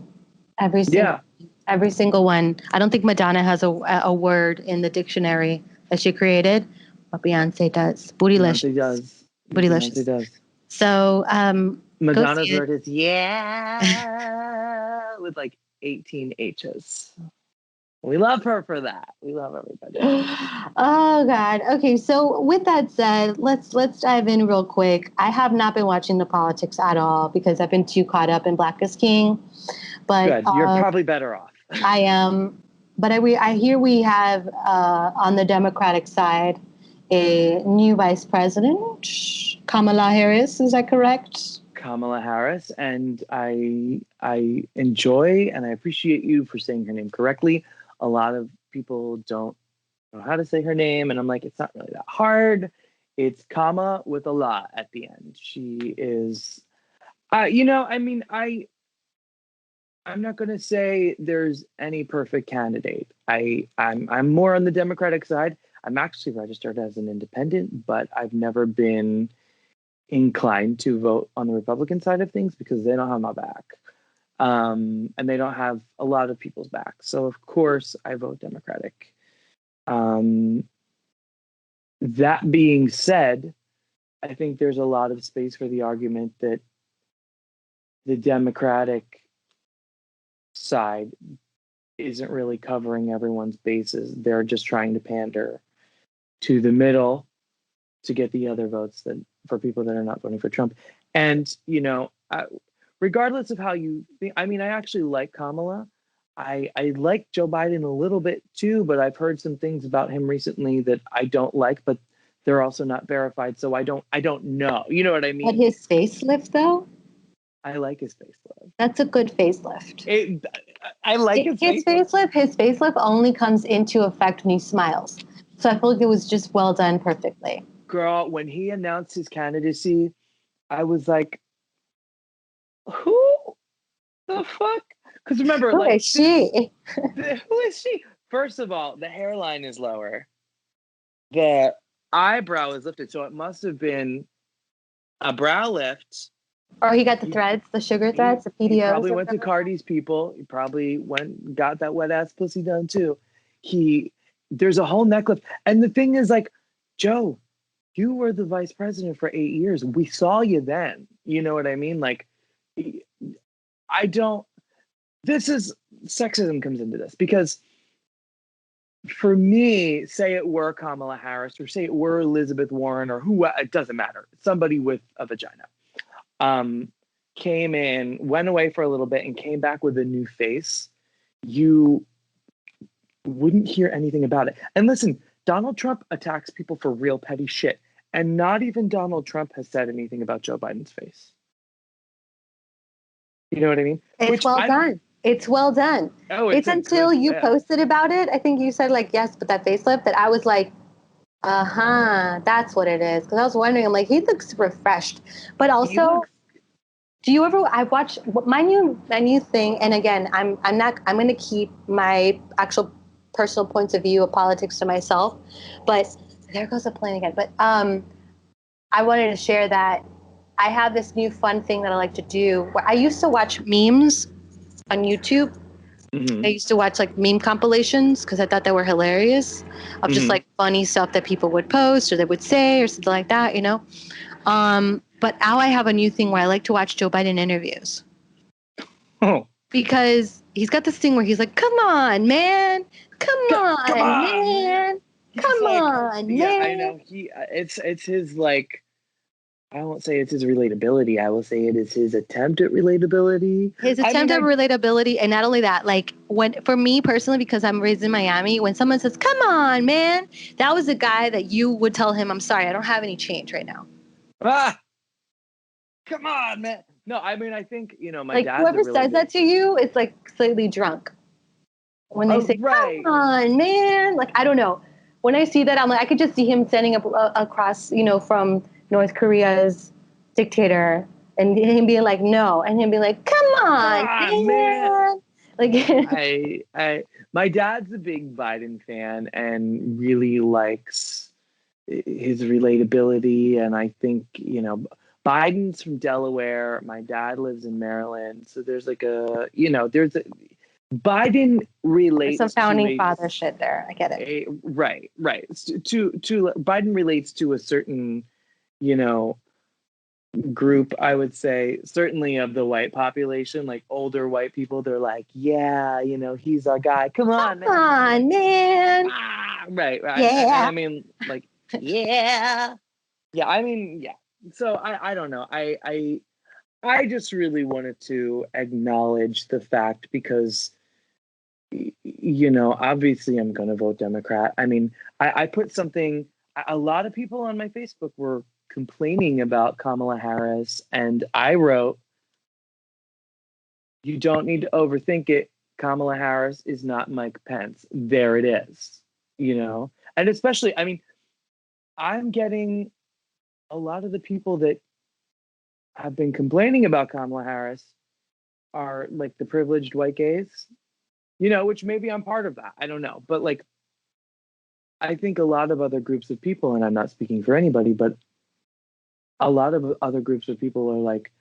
Yeah. Every single one. I don't think Madonna has a word in the dictionary that she created, but Beyonce does. Beyonce Bootylicious. does. Beyonce Bootylicious. does. So go Madonna's see it. word is yeah with like 18 H's. We love her for that. We love everybody. Oh God. Okay, so with that said, let's dive in real quick. I have not been watching the politics at all because I've been too caught up in Black is King. But Good. You're probably better off. I am. But I hear we have on the Democratic side a new vice president, Kamala Harris. Is that correct? Kamala Harris, and I enjoy and I appreciate you for saying her name correctly. A lot of people don't know how to say her name, and I'm like, it's not really that hard. It's comma with a la at the end. She is, I'm not going to say there's any perfect candidate. I'm more on the Democratic side. I'm actually registered as an independent, but I've never been inclined to vote on the Republican side of things because they don't have my back. And they don't have a lot of people's back. So of course I vote Democratic. That being said, I think there's a lot of space for the argument that the Democratic side isn't really covering everyone's bases. They're just trying to pander to the middle to get the other votes that for people that are not voting for Trump. And regardless of how you think, I mean, I actually like Kamala. I like Joe Biden a little bit too, but I've heard some things about him recently that I don't like, but they're also not verified, so I don't know. You know what I mean? But his facelift, though, I like his facelift. that's a good facelift. I like his facelift. His facelift only comes into effect when he smiles. So I feel like it was just well done perfectly. Girl, when he announced his candidacy, I was like, who the fuck? Because remember, Who is she? who is she? First of all, the hairline is lower. The eyebrow is lifted, so it must have been a brow lift. Or he got the threads, the sugar threads, the PDOs. He probably went to Cardi's people. He probably got that wet ass pussy done too. There's a whole neck lift. And the thing is, like, Joe, you were the vice president for 8 years. We saw you then. You know what I mean? Like, this is sexism comes into this because for me, say it were Kamala Harris or say it were Elizabeth Warren or who, it doesn't matter. Somebody with a vagina came in, went away for a little bit and came back with a new face. You wouldn't hear anything about it. And listen, Donald Trump attacks people for real petty shit. And not even Donald Trump has said anything about Joe Biden's face. You know what I mean? It's done. It's well done. Oh, it's until you posted about it. I think you said like, yes, but that facelift that I was like, that's what it is. Because I was wondering, I'm like, he looks refreshed. But also, do you ever, I watch my new thing. And again, I'm going to keep my actual personal points of view of politics to myself. But there goes the plane again. But I wanted to share that I have this new fun thing that I like to do. Where I used to watch memes on YouTube. Mm-hmm. I used to watch like meme compilations because I thought they were hilarious of just like funny stuff that people would post or they would say or something like that, you know? But now I have a new thing where I like to watch Joe Biden interviews. Oh, Because he's got this thing where he's like, come on, man. Come come on, on, man. man. He's Come like, on, yeah, I man. know. It's his like. I won't say it's his relatability. I will say it is his attempt at relatability. His I mean, attempt at relatability, and not only that, like when for me personally, because I'm raised in Miami, when someone says, "Come on, man," that was a guy that you would tell him, "I'm sorry, I don't have any change right now." ah, come on, man. No, I mean, I think my Like dad's a whoever really says good. that to you, it's like slightly drunk. When they Oh, say, "Come right. on, man," like I don't know. When I see that, I'm like, I could just see him standing up across, from North Korea's dictator, and him being like, "No," and him being like, "Come Come on, on, man. man." Like, My dad's a big Biden fan and really likes his relatability. And I think, Biden's from Delaware. My dad lives in Maryland. So there's like Biden there's some relates to founding father shit there. I get it. right. To Biden relates to a certain, you know, group, I would say, certainly of the white population, like older white people. They're like, yeah, he's our guy. Come on, Come man. on, man. Right. And Yeah. I mean, like, yeah. Yeah, I mean, yeah. So I don't know. I just really wanted to acknowledge the fact because obviously I'm going to vote Democrat. I mean, I put something, a lot of people on my Facebook were complaining about Kamala Harris, and I wrote, you don't need to overthink it. Kamala Harris is not Mike Pence. There it is, And especially, I mean, I'm getting a lot of the people that have been complaining about Kamala Harris are like the privileged white gays, which maybe I'm part of that. I don't know. But like, I think a lot of other groups of people, and I'm not speaking for anybody, but a lot of other groups of people are like,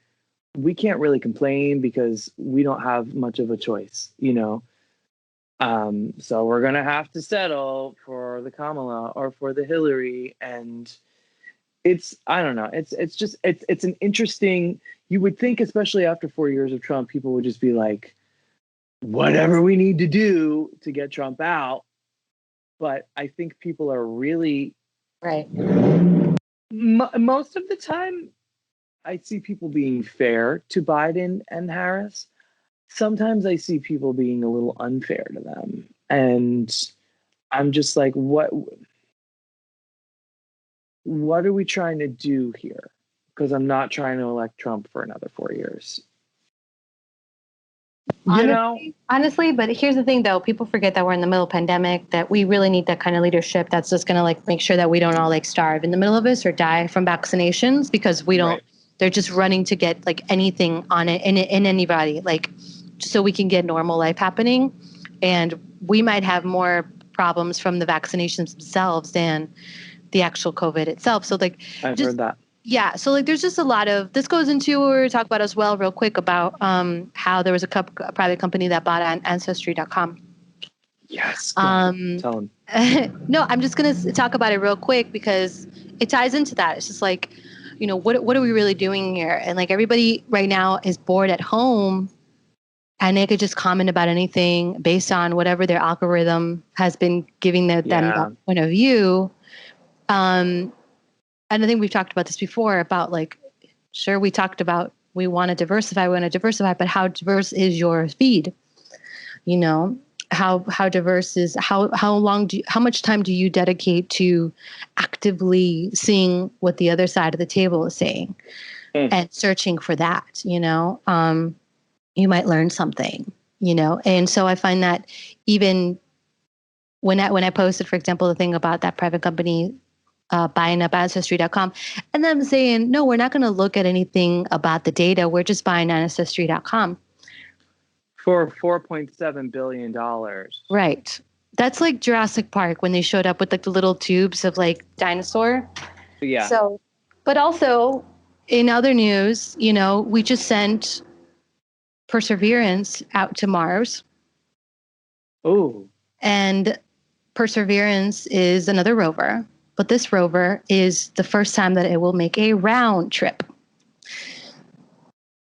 we can't really complain because we don't have much of a choice. So we're gonna have to settle for the Kamala or for the Hillary, and I don't know. It's an interesting. You would think, especially after 4 years of Trump, people would just be like, whatever we need to do to get Trump out. But I think people are really Right. most of the time. I see people being fair to Biden and Harris. Sometimes I see people being a little unfair to them, and I'm just like, what are we trying to do here? Because I'm not trying to elect Trump for another 4 years. Honestly, but here's the thing though, people forget that we're in the middle of a pandemic, that we really need that kind of leadership that's just going to like make sure that we don't all like starve in the middle of this or die from vaccinations because we don't, Right. they're just running to get like anything on it in anybody, like so we can get normal life happening. And we might have more problems from the vaccinations themselves than the actual COVID itself. So like, I've just heard that. yeah, so like there's just a lot of this goes into what we talk about as well real quick about how there was a private company that bought on ancestry.com. Yes. Tell him. No, I'm just going to talk about it real quick because it ties into that. It's just like, what are we really doing here? And like everybody right now is bored at home and they could just comment about anything based on whatever their algorithm has been giving them that point of view. And I think we've talked about this before about like, sure, we talked about we want to diversify, but how diverse is your feed? How diverse is how much time do you dedicate to actively seeing what the other side of the table is saying and searching for that? You might learn something, and so I find that even when I posted, for example, the thing about that private company buying up ancestry.com and them saying, no, we're not going to look at anything about the data. We're just buying ancestry.com. For $4.7 billion. Right. That's like Jurassic Park when they showed up with like the little tubes of like dinosaur. Yeah. So, but also in other news, we just sent Perseverance out to Mars. Oh. And Perseverance is another rover. But this rover is the first time that it will make a round trip.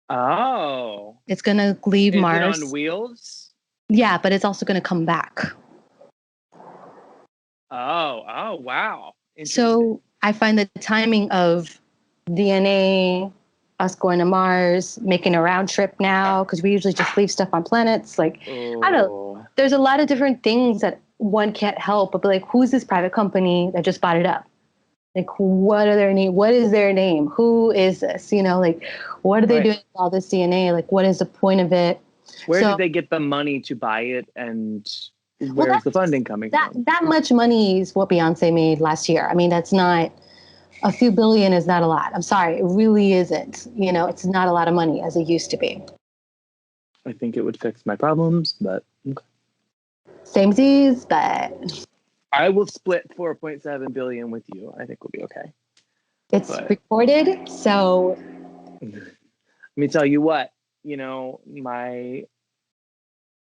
Oh. It's going to leave Is Mars. it on wheels? Yeah, but it's also going to come back. Oh, wow. So I find the timing of DNA, us going to Mars, making a round trip now, because we usually just leave stuff on planets. Like, I don't know. There's a lot of different things that one can't help but be like, who's this private company that just bought it up? Like, what are their name? What is their name? Who is this? You know, like, what are they doing with all this DNA? Like, what is the point of it? Where did they get the money to buy it, and where's the funding coming from? That much money is what Beyonce made last year. I mean, that's not, a few billion is not a lot. I'm sorry, it really isn't. You know, it's not a lot of money as it used to be. I think it would fix my problems, but okay. Samesies, but I will split 4.7 billion with you. I think we'll be okay. It's recorded, so let me tell you what, you know, my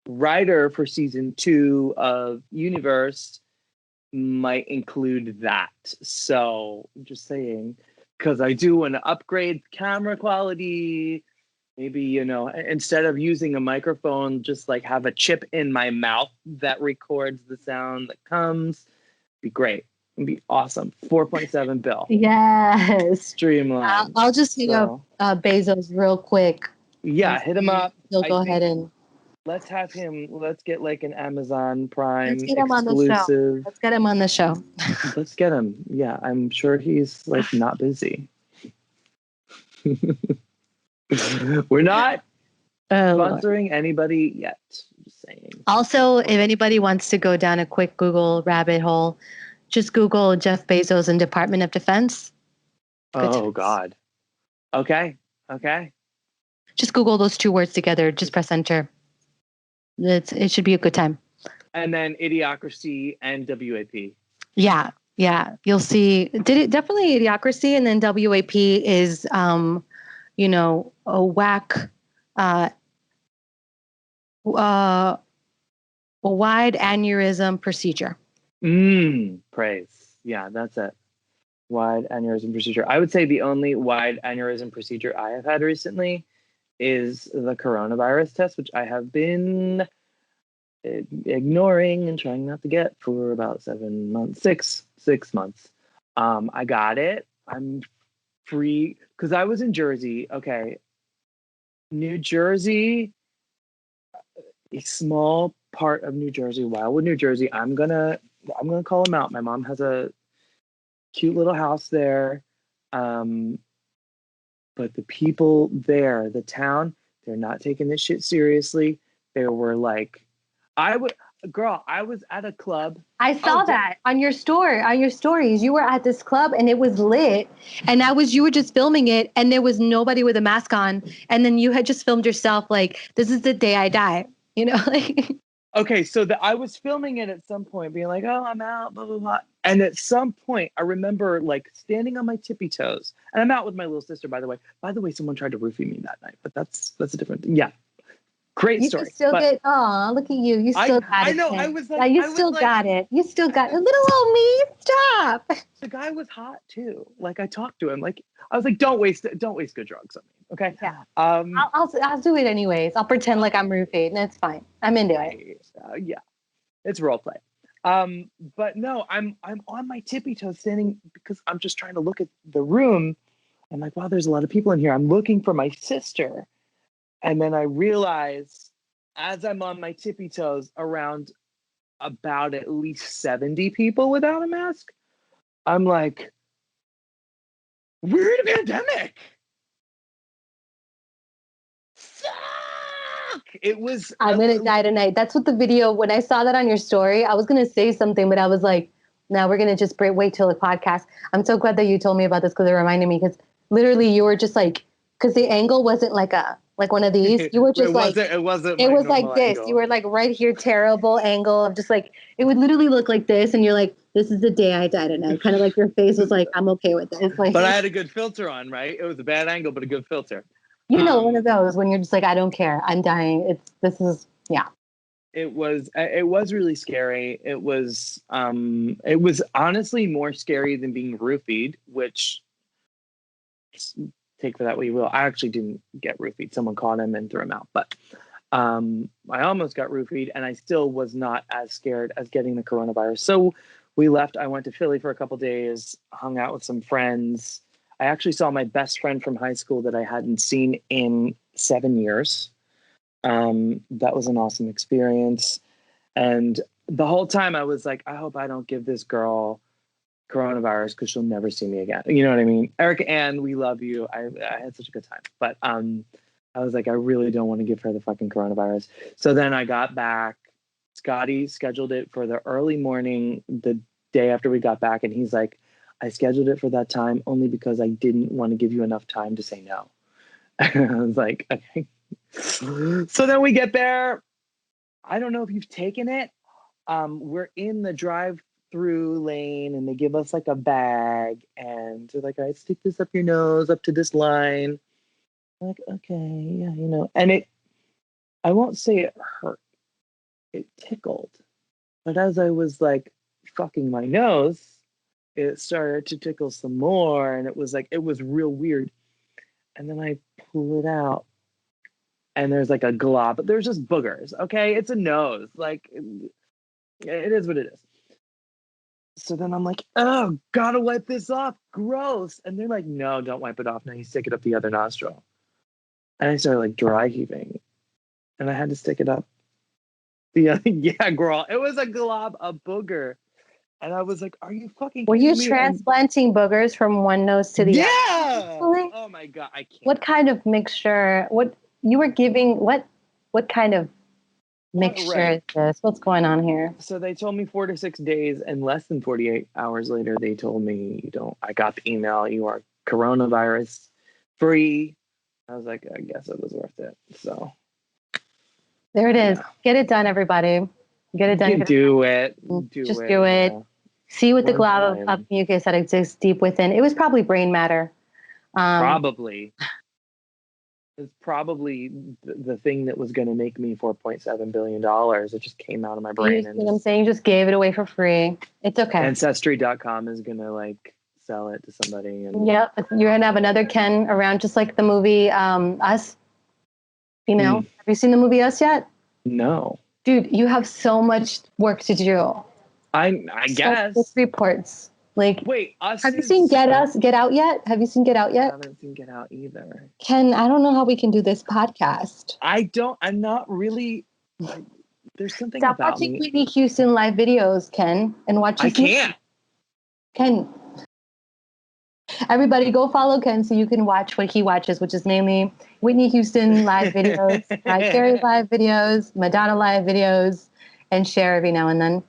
writer for season 2 of Universe might include that. So I'm just saying, because I do want to upgrade camera quality. Maybe, you know, instead of using a microphone, just like have a chip in my mouth that records the sound that comes. Be great. It'd be awesome. 4.7 bill. Yes. Streamline. I'll just hit up Bezos real quick. Yeah, hit him up. He'll go ahead and let's have him. Let's get like an Amazon Prime let's get him exclusive. On the show. Let's get him on the show. Let's get him. Yeah, I'm sure he's like not busy. We're not sponsoring anybody yet. Just saying. Also, if anybody wants to go down a quick Google rabbit hole, just Google Jeff Bezos and Department of Defense. Oh God. Okay. Just Google those 2 words together. Just press enter. It should be a good time. And then Idiocracy and W.A.P. Yeah. You'll see. Definitely Idiocracy, and then W.A.P. is, you know, a whack, a wide aneurysm procedure. Praise. Yeah, that's it. Wide aneurysm procedure. I would say the only wide aneurysm procedure I have had recently is the coronavirus test, which I have been ignoring and trying not to get for about 7 months, six months. I got it. I'm free because I was in Jersey. Okay. New Jersey, a small part of New Jersey, Wildwood, New Jersey. I'm gonna call them out. My mom has a cute little house there. But the people there, the town, they're not taking this shit seriously. They were like, I was at a club. I saw that on your stories. You were at this club and it was lit, and you were just filming it, and there was nobody with a mask on, and then you had just filmed yourself like, this is the day I die, you know, like. Okay, so I was filming it at some point, being like, oh, I'm out, blah, blah, blah. And at some point, I remember like standing on my tippy toes. And I'm out with my little sister, by the way. By the way, someone tried to roofie me that night, but that's a different thing. Yeah. Great story. You still get, look at you. You still got it. I know, man. I was like, you still got it. You still got it. Little old me, stop. The guy was hot too. Like I talked to him, like I was like, don't waste good drugs on me. Okay. Yeah. I'll do it anyways. I'll pretend like I'm roofied, and it's fine. I'm into it. Yeah, it's role play. But no, I'm on my tippy toes standing because I'm just trying to look at the room. I'm like, wow, there's a lot of people in here. I'm looking for my sister. And then I realize as I'm on my tippy toes around about at least 70 people without a mask, I'm like, we're in a pandemic. Fuck! It was. I'm gonna die tonight. That's what the video. When I saw that on your story, I was gonna say something, but I was like, "No, we're gonna just wait till the podcast." I'm so glad that you told me about this because it reminded me. Because literally, you were just like, because the angle wasn't like one of these. You were just it was like this. Angle. You were like right here, terrible angle of just like it would literally look like this, and you're like, "This is the day I die tonight." Kind of like your face was like, "I'm okay with this." Like, but I had a good filter on, right? It was a bad angle, but a good filter. You know, one of those when you're just like, I don't care, I'm dying. it was really scary. It was honestly more scary than being roofied, which take for that what you will. I actually didn't get roofied. Someone caught him and threw him out, but I almost got roofied, and I still was not as scared as getting the coronavirus. So we left. I went to Philly for a couple days, hung out with some friends. I actually saw my best friend from high school that I hadn't seen in 7 years. That was an awesome experience. And the whole time I was like, I hope I don't give this girl coronavirus because she'll never see me again. You know what I mean? Erica Ann, we love you. I had such a good time. But I was like, I really don't want to give her the fucking coronavirus. So then I got back. Scotty scheduled it for the early morning the day after we got back. And he's like, I scheduled it for that time only because I didn't want to give you enough time to say no. I was like, okay. So then we get there. I don't know if you've taken it. We're in the drive-through lane and they give us like a bag and they're like, all right, stick this up your nose up to this line. I'm like, okay, yeah, you know. And I won't say it hurt. It tickled. But as I was like fucking my nose, it started to tickle some more. And it was real weird. And then I pull it out. And there's like a glob, but there's just boogers. Okay, it's a nose. Like it is what it is. So then I'm like, oh, gotta wipe this off. Gross. And they're like, no, don't wipe it off. Now you stick it up the other nostril. And I started like dry heaving, and I had to stick it up. Yeah, yeah, girl. It was a glob, a booger, and I was like, are you fucking Were you kidding me? transplanting boogers from one nose to the other? Yeah. Actually? Oh my god, I can't. What kind of mixture? What you were giving? What kind of mixture Right. is this? What's going on here? So they told me 4 to 6 days, and less than 48 hours later, they told me, you don't. I got the email. You are coronavirus free. I was like, I guess it was worth it. So There it is. yeah. Get it done, everybody. Get it done. You Get it do it. done. Do Just it. do it. Yeah. See what the One glob of time. mucus that exists deep within. It was probably brain matter. Probably. It's probably the thing that was going to make me $4.7 billion. It just came out of my You brain. see And what I'm just saying? You just gave it away for free. It's okay. Ancestry.com is going to like sell it to somebody. And Yep. You're going to have another Ken around, just like the movie Us. You know, have you seen the movie Us yet? No. Dude, you have so much work to do. I So guess. reports. Like, Wait, Us have you is. seen Get Out yet? Have you seen Get Out I yet? haven't seen Get Out either. Ken, I don't know how we can do this podcast. I'm not really. There's something Stop about watching me. Whitney Houston live videos, Ken, and watch I his movie. can't. Ken, everybody go follow Ken so you can watch what he watches, which is mainly Whitney Houston live videos, Mariah Carey live videos, Madonna live videos, and Cher every now and then.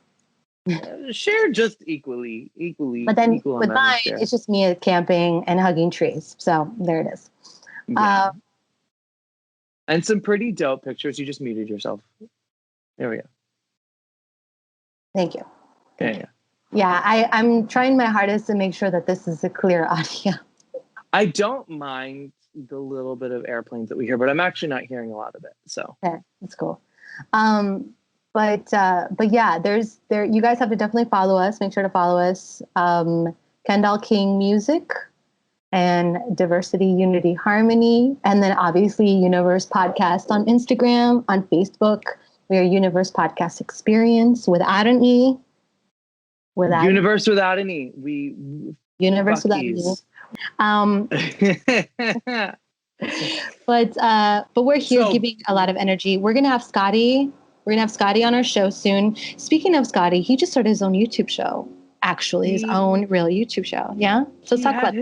Share just equal With amount of mine, share. it's just me camping and hugging trees. So there it is. Yeah. And some pretty dope pictures. You just muted yourself. There we go. Thank you. Yeah. Yeah, I'm trying my hardest to make sure that this is a clear audio. I don't mind the little bit of airplanes that we hear, but I'm actually not hearing a lot of it. So Okay, that's cool. But yeah, you guys have to definitely follow us. Make sure to follow us. Kendall King Music and Diversity, Unity, Harmony. And then obviously Universe Podcast on Instagram, on Facebook. We are Universe Podcast Experience without an E. Universe without an E. Universe without an E. But we're here giving a lot of energy. We're gonna have Scotty. We're gonna have Scotty on our show soon. Speaking of Scotty, he just started his own YouTube show. Actually, his own real YouTube show. Yeah. So let's talk about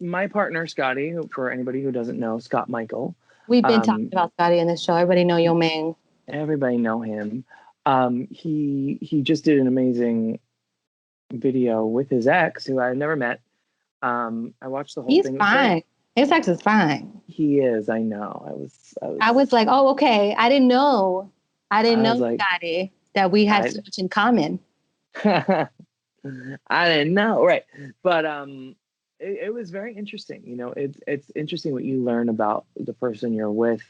my partner Scotty. Who, for anybody who doesn't know, Scott Michael. We've been talking about Scotty in this show. Everybody know Yo Ming. Everybody know him. He just did an amazing video with his ex, who I had never met. I watched the whole thing. He's fine. His ex is fine. He is. I know. I was like, oh, okay. I didn't know, Scotty, that we had so much in common. I didn't know, right? But it was very interesting. You know, it's interesting what you learn about the person you're with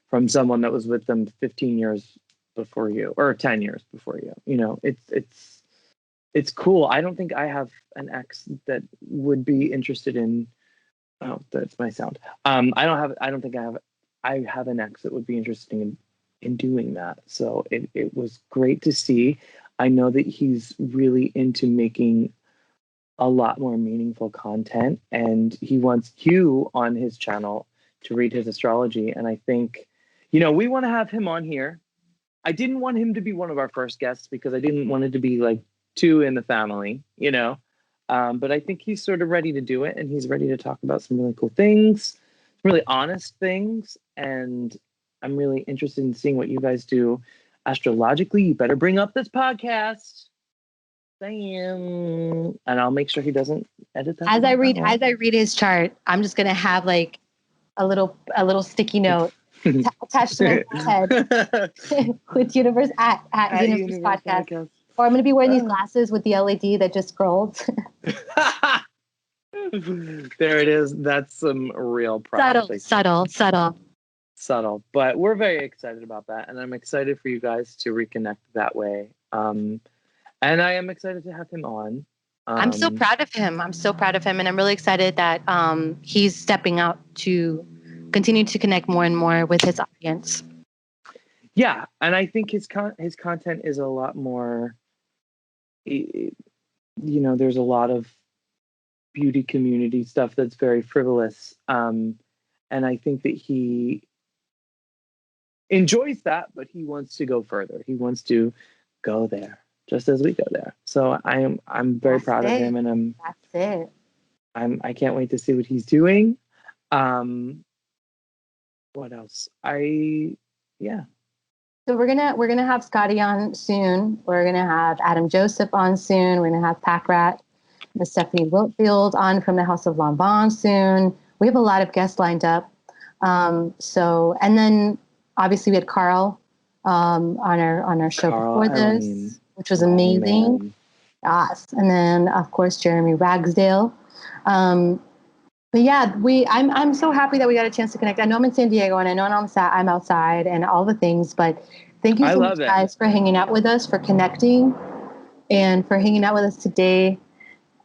from someone that was with them 15 years before you, or 10 years before you. You know, it's cool. I don't think I have an ex that would be interested in. Oh, that's my sound. I don't think I have an ex that would be interested in doing that. So it was great to see. I know that he's really into making a lot more meaningful content, and he wants you on his channel to read his astrology. And I think, we want to have him on here. I didn't want him to be one of our first guests because I didn't want it to be like two in the family, but I think he's sort of ready to do it, and he's ready to talk about some really cool things, really honest things. And I'm really interested in seeing what you guys do astrologically. You better bring up this podcast. Damn. And I'll make sure he doesn't edit that. As I read his chart, I'm just gonna have like a little sticky note attached to my head with Universe at Universe podcast. Or I'm gonna be wearing these glasses with the LED that just scrolled. There it is. That's some real product. Subtle. But we're very excited about that, and I'm excited for you guys to reconnect that way. And I am excited to have him on. I'm so proud of him. And I'm really excited that he's stepping out to continue to connect more and more with his audience. Yeah, and I think his content is a lot more. There's a lot of beauty community stuff that's very frivolous, and I think that he enjoys that, but he wants to go further. He wants to go there, just as we go there. So I'm very proud of him, and I can't wait to see what he's doing. What else? So we're gonna have Scotty on soon. We're gonna have Adam Joseph on soon. We're gonna have Pack Rat, Miss Stephanie Wiltfield on from the House of Lambon soon. We have a lot of guests lined up. And then obviously we had Carl on our show before this, which was amazing. Yes. And then of course Jeremy Ragsdale. But yeah, I'm so happy that we got a chance to connect. I know I'm in San Diego, and I know I'm outside and all the things, but thank you so much, guys, for hanging out with us, for connecting, and for hanging out with us today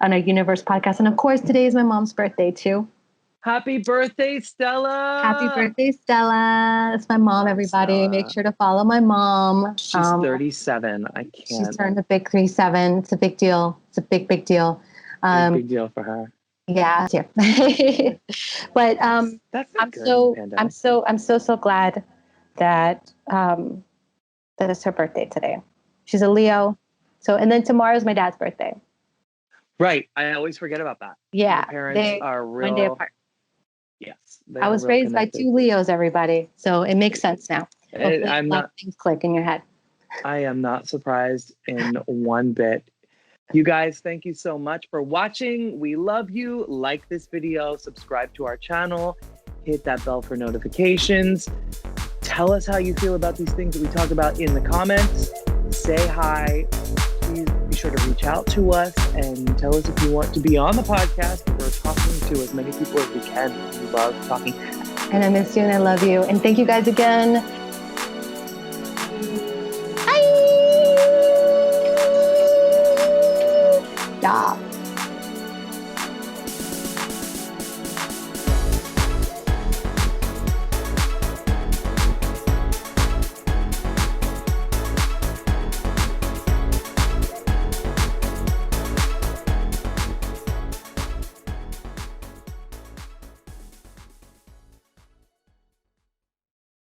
on our Universe podcast. And of course, today is my mom's birthday too. Happy birthday, Stella! Happy birthday, Stella! It's my mom, everybody. Stella. Make sure to follow my mom. She's 37. I can't. She's turned a big 37. It's a big deal. It's a big, big deal. Big deal for her. Yeah, too. But I'm so glad that that it's her birthday today. She's a Leo. So, and then tomorrow's my dad's birthday. Right. I always forget about that. Yeah. My parents are real. 1 day apart. Yes. I was raised by two Leos, everybody. So it makes sense now. I'm not. Things click in your head. I am not surprised in one bit. You guys, thank you so much for watching. We love you. Like this video, subscribe to our channel, hit that bell for notifications. Tell us how you feel about these things that we talk about in the comments. Say hi. Please be sure to reach out to us and tell us if you want to be on the podcast. We're talking to as many people as we can. We love talking. And I miss you and I love you. And thank you guys again. Bye. Yeah.